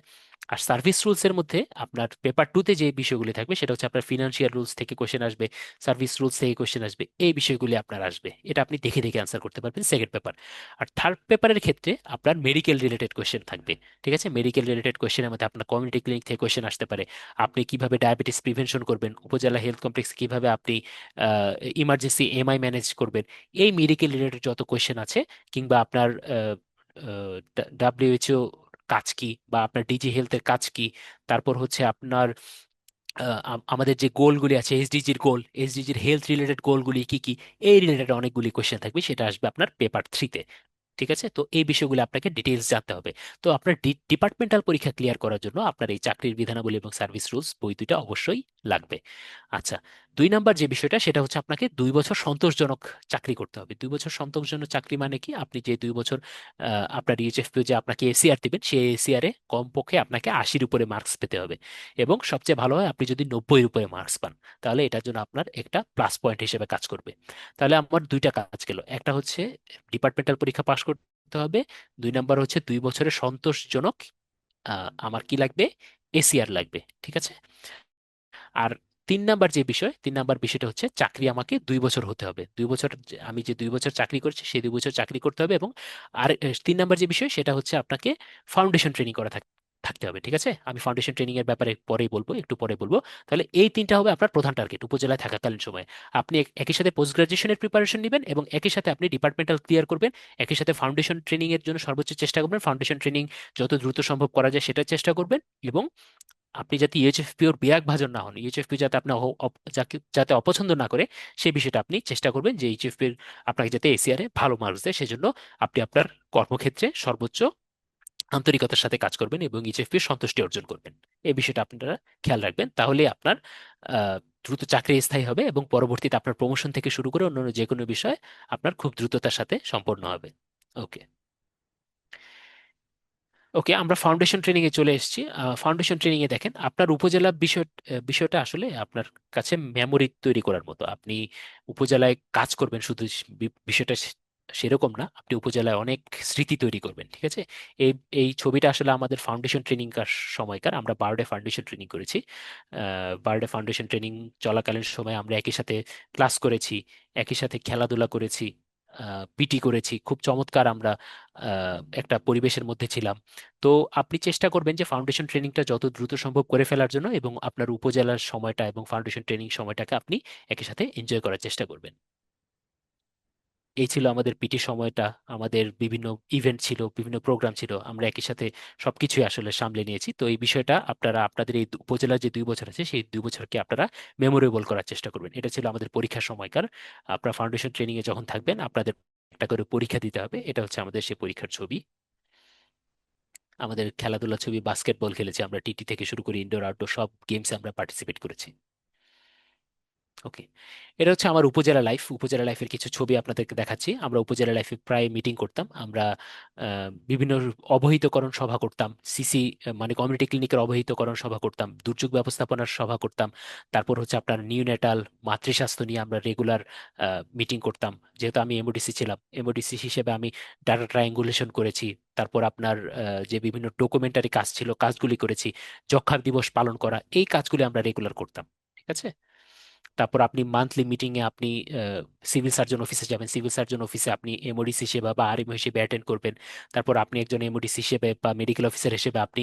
আর সার্ভিস রুলস এর মধ্যে আপনার পেপার 2-তে যে বিষয়গুলি থাকবে, সেটা হচ্ছে আপনার ফিনান্সিয়াল রুলস থেকে কোয়েশ্চেন আসবে, সার্ভিস রুলস থেকে কোয়েশ্চেন আসবে। এই বিষয়গুলি আপনার আসবে, এটা আপনি দেখে দেখে আনসার করতে পারবেন, সেকেন্ড পেপার। আর থার্ড পেপারের ক্ষেত্রে আপনার মেডিকেল রিলেটেড কোয়েশ্চেন থাকবে, ঠিক আছে? মেডিকেল রিলেটেড কোয়েশ্চেনের মধ্যে আপনার কমিউনিটি ক্লিনিক থেকে কোয়েশ্চেন আসতে পারে। আপনি কিভাবে ডায়াবেটিস প্রিভেনশন করবেন, উপজেলা হেলথ কমপ্লেক্স কিভাবে আপনি ইমার্জেন্সি এমআই ম্যানেজ করবেন, এই মেডিকেল রিলেটেড যত কোয়েশ্চেন আছে, কিংবা আপনার ডাব্লিউএইচও কাজ কি, বা আপনার ডিজি হেলথের কাজ কি, তারপর হচ্ছে আপনার আমাদের যে গোলগুলি আছে, এসডিজির হেলথ রিলেটেড গোলগুলি কি কি, এই রিলেটেড অনেকগুলি কোয়েশ্চেন থাকবে, সেটা আসবে আপনার পেপার 3-তে, ঠিক আছে? তো এই বিষয়গুলো আপনাকে ডিটেইলস জানতে হবে। তো আপনার ডিপার্টমেন্টাল পরীক্ষা ক্লিয়ার করার জন্য আপনার এই চাকরির বিধানাবলী এবং সার্ভিস রুলস বই দুইটা অবশ্যই লাগবে। আচ্ছা, 2 নাম্বার যে বিষয়টা সেটা হচ্ছে আপনাকে 2 বছর সন্তোষজনক চাকরি করতে হবে। 2 বছর সন্তোষজনক চাকরি মানে কি, আপনি যে 2 বছর আপনার ইউএচএফপিও যে আপনাকে এসিআর দিবেন, সেই এসিআর এ কমপক্ষে আপনাকে 80-র উপরে মার্কস পেতে হবে। এবং সবচেয়ে ভালো হয় আপনি যদি 90-এর উপরে মার্কস পান, তাহলে এটার জন্য আপনার একটা প্লাস পয়েন্ট হিসেবে কাজ করবে। তাহলে আমার দুইটা কাজ গেল, একটা হচ্ছে ডিপার্টমেন্টাল পরীক্ষা পাশ করতে হবে, 2 নাম্বার হচ্ছে 2 বছরের সন্তোষজনক আমার কি লাগবে, এসিআর লাগবে। ঠিক আছে। আর 3 নাম্বার যে বিষয়, 3 নাম্বার বিষয়টা হচ্ছে চাকরি আমাকে 2 বছর হতে হবে। 2 বছর আমি যে 2 বছর চাকরি করছি সেই 2 বছর চাকরি করতে হবে। এবং আর 3 নাম্বার যে বিষয় সেটা হচ্ছে আপনাকে ফাউন্ডেশন ট্রেনিং করা থাকতে হবে। ঠিক আছে, আমি ফাউন্ডেশন ট্রেনিং এর ব্যাপারে পরেই বলবো, একটু পরে বলবো। তাহলে এই তিনটা হবে আপনার প্রধান টার্গেট উপজেলায় থাকাকালীন সময়ে। আপনি একই সাথে পোস্ট গ্রাজুয়েশনের প্রিপারেশন নেবেন এবং একই সাথে আপনি ডিপার্টমেন্টাল ক্লিয়ার করবেন। একই সাথে ফাউন্ডেশন ট্রেনিং এর জন্য সর্বোচ্চ চেষ্টা করবেন, ফাউন্ডেশন ট্রেনিং যত দ্রুত সম্ভব করা যায় সেটার চেষ্টা করবেন। এবং আপনি যাতে ইউএইচএফপি ওর বিরাগ ভাজন না হন, ইউএইচএফপি যাতে আপনি যাতে অপছন্দ না করে, সেই বিষয়টা আপনি চেষ্টা করবেন যে এইচএফপি আপনাকে যাতে এসিআর এ ভালো মার্কস দেয়। সেজন্য আপনি আপনার কর্মক্ষেত্রে সর্বোচ্চ আন্তরিকতার সাথে কাজ করবেন এবং এইচএফপি সন্তুষ্টি অর্জন করবেন। এই বিষয়টা আপনারা খেয়াল রাখবেন, তাহলে আপনার আহ, দ্রুত চাকরি স্থায়ী হবে এবং পরবর্তীতে আপনার প্রমোশন থেকে শুরু করে অন্যান্য যে কোনো বিষয় আপনার খুব দ্রুততার সাথে সম্পন্ন হবে। ওকে। ওকে, আমরা ফাউন্ডেশন ট্রেনিং এ চলে এসেছি। ফাউন্ডেশন ট্রেনিং এ দেখেন আপনার উপজেলা বিষয়টা আসলে আপনার কাছে মেমোরি তৈরি করার মতো। আপনি উপজেলায় কাজ করবেন শুধু বিষয়টা সেরকম না, আপনি উপজেলায় অনেক স্মৃতি তৈরি করবেন। ঠিক আছে। এই এই ছবিটা আসলে আমাদের ফাউন্ডেশন ট্রেনিং কার সময়কার, আমরা বারোডে ফাউন্ডেশন ট্রেনিং করেছি। বারোডে ফাউন্ডেশন ট্রেনিং চলাকালীন সময় আমরা একই সাথে ক্লাস করেছি, একই সাথে খেলাধুলা করেছি, পিটি করেছি, খুব চমৎকার আমরা একটা পরিবেশের মধ্যে ছিলাম। তো আপনি চেষ্টা করবেন যে ফাউন্ডেশন ট্রেনিংটা যত দ্রুত সম্ভব করে ফেলার জন্য, এবং আপনার উপজেলার সময়টা এবং ফাউন্ডেশন ট্রেনিং সময়টাকে আপনি একই সাথে এনজয় করার চেষ্টা করবেন। এই ছিল আমাদের পিটি সময়টা। আমাদের বিভিন্ন ইভেন্ট ছিল, বিভিন্ন প্রোগ্রাম ছিল, আমরা একই সাথে সবকিছুই আসলে সামলে নিয়েছি। তো এই বিষয়টা আপনারা আপনাদের এই উপজেলার যে 2 বছর আছে সেই 2 বছরকে আপনারা মেমোরেবল করার চেষ্টা করবেন। এটা ছিল আমাদের পরীক্ষার সময়কার। আপনারা ফাউন্ডেশন ট্রেনিং এ যখন থাকবেন আপনাদের একটা করে পরীক্ষা দিতে হবে, এটা হচ্ছে আমাদের সেই পরীক্ষার ছবি। আমাদের খেলাধুলা ছবি, বাস্কেটবল খেলেছি আমরা, টিটি থেকে শুরু করে ইনডোর আউটডোর সব গেমসে আমরা পার্টিসিপেট করেছি। ওকে, এটা হচ্ছে আমার উপজেলা লাইফ। উপজেলা লাইফের কিছু ছবি আপনাদেরকে দেখাচ্ছি। আমরা উপজেলা লাইফে প্রায় মিটিং করতাম, আমরা বিভিন্ন অবহিতকরণ সভা করতাম, সিসি মানে কমিউনিটি ক্লিনিকের অবহিতকরণ সভা করতাম, দুর্যোগ ব্যবস্থাপনার সভা করতাম। তারপর হচ্ছে আপনার নিউনেটাল মাতৃস্বাস্থ্য নিয়ে আমরা রেগুলার মিটিং করতাম। যেহেতু আমি এমওডিসি ছিলাম, এমওডিসি হিসেবে আমি ডাটা ট্রায়াঙ্গুলেশন করেছি। তারপর আপনার যে বিভিন্ন ডকুমেন্টারি কাজ ছিল কাজগুলি করেছি, যক্ষ্মা দিবস পালন করা, এই কাজগুলি আমরা রেগুলার করতাম। ঠিক আছে। তারপর আপনি মান্থলি মিটিং এ আপনি সিভিল সার্জন অফিসে যাবেন, সিভিল সার্জন অফিসে আপনি এমওডিসি হিসেবে বা আরএমও হিসেবে অ্যাটেন্ড করবেন। তারপর আপনি একজন এমওডিসি হিসেবে বা মেডিকেল অফিসার হিসেবে আপনি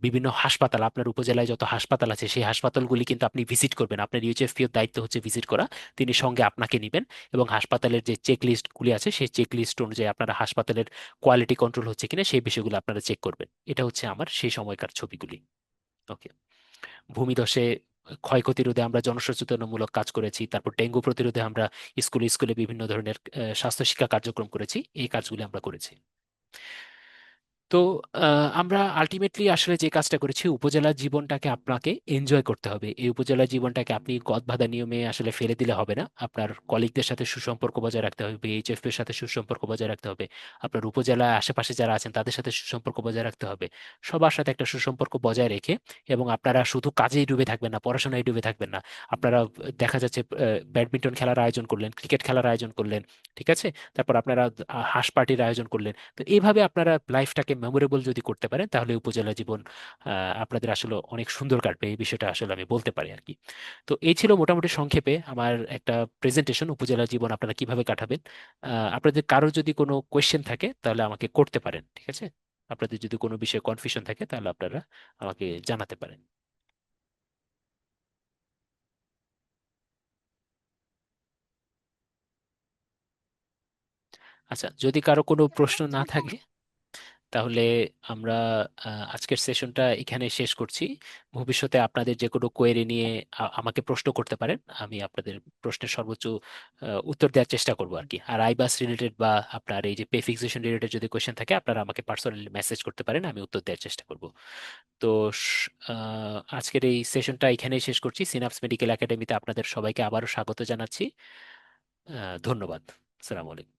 বিভিন্ন হাসপাতাল, আপনার উপজেলায় যত হাসপাতাল আছে সেই হাসপাতালগুলি কিন্তু আপনি ভিজিট করবেন। আপনার ইউএচএফপিওর দায়িত্ব হচ্ছে ভিজিট করা, তিনি সঙ্গে আপনাকে নেবেন। এবং হাসপাতালের যে চেক লিস্টগুলি আছে সেই চেক লিস্ট অনুযায়ী আপনারা হাসপাতালের কোয়ালিটি কন্ট্রোল হচ্ছে কিনা সেই বিষয়গুলো আপনারা চেক করবেন। এটা হচ্ছে আমার সেই সময়কার ছবিগুলি। ওকে। ভূমিধসে ক্ষয়ক্ষতি রোধে আমরা জনসচেতনমূলক কাজ করেছি। তারপর ডেঙ্গু প্রতিরোধে আমরা স্কুলে স্কুলে বিভিন্ন ধরনের স্বাস্থ্য শিক্ষা কার্যক্রম করেছি, এই কাজগুলি আমরা করেছি। তো আমরা আলটিমেটলি আসলে যে কাজটা করেছি, উপজেলা জীবনটাকে আপনাকে এনজয় করতে হবে। এই উপজেলা জীবনটাকে আপনি গদবাঁধা নিয়মে আসলে ফেলে দিলে হবে না। আপনার কলিগদের সাথে সুসম্পর্ক বজায় রাখতে হবে, এইচএফপি এর সাথে সুসম্পর্ক বজায় রাখতে হবে, আপনার উপজেলায় আশেপাশে যারা আছেন তাদের সাথে সুসম্পর্ক বজায় রাখতে হবে। সবার সাথে একটা সুসম্পর্ক বজায় রেখে, এবং আপনারা শুধু কাজেই ডুবে থাকবেন না, পড়াশোনায় ডুবে থাকবেন না। আপনারা দেখা যাচ্ছে ব্যাডমিন্টন খেলার আয়োজন করলেন, ক্রিকেট খেলার আয়োজন করলেন। ঠিক আছে। তারপর আপনারা হাঁস পার্টির আয়োজন করলেন। তো এইভাবে আপনারা লাইফটাকে মেমোরেবল যদি করতে পারেন, তাহলে উপজেলা জীবন আপনাদের আসলে অনেক সুন্দর কাটবে। এই বিষয়টা আসলে আমি বলতে পারি আর কি। তো এই ছিল মোটামুটি সংক্ষেপে আমার একটা প্রেজেন্টেশন, উপজেলা জীবন আপনারা কিভাবে কাটাবেন। আপনাদের কারো যদি কোনো কোয়েশ্চেন থাকে তাহলে আমাকে করতে পারেন। ঠিক আছে। আপনাদের যদি কোনো বিষয়ে কনফিউশন থাকে তাহলে আপনারা আমাকে জানাতে পারেন। আচ্ছা, যদি কারো কোনো প্রশ্ন না থাকে তাহলে আমরা আজকের সেশনটা এখানে শেষ করছি। ভবিষ্যতে আপনাদের যে কোনো কোয়েরি নিয়ে আমাকে প্রশ্ন করতে পারেন, আমি আপনাদের প্রশ্নের সর্বোচ্চ উত্তর দেওয়ার চেষ্টা করবো আর কি। আর আইবাস রিলেটেড বা আপনার এই যে পে ফিক্সেশন রিলেটেড যদি কোয়েশ্চেন থাকে, আপনারা আমাকে পার্সোনালি মেসেজ করতে পারেন, আমি উত্তর দেওয়ার চেষ্টা করব। তো আজকের এই সেশনটা এখানেই শেষ করছি। সিনাপস মেডিকেল একাডেমিতে আপনাদের সবাইকে আবারও স্বাগত জানাচ্ছি। ধন্যবাদ। আসসালামু আলাইকুম।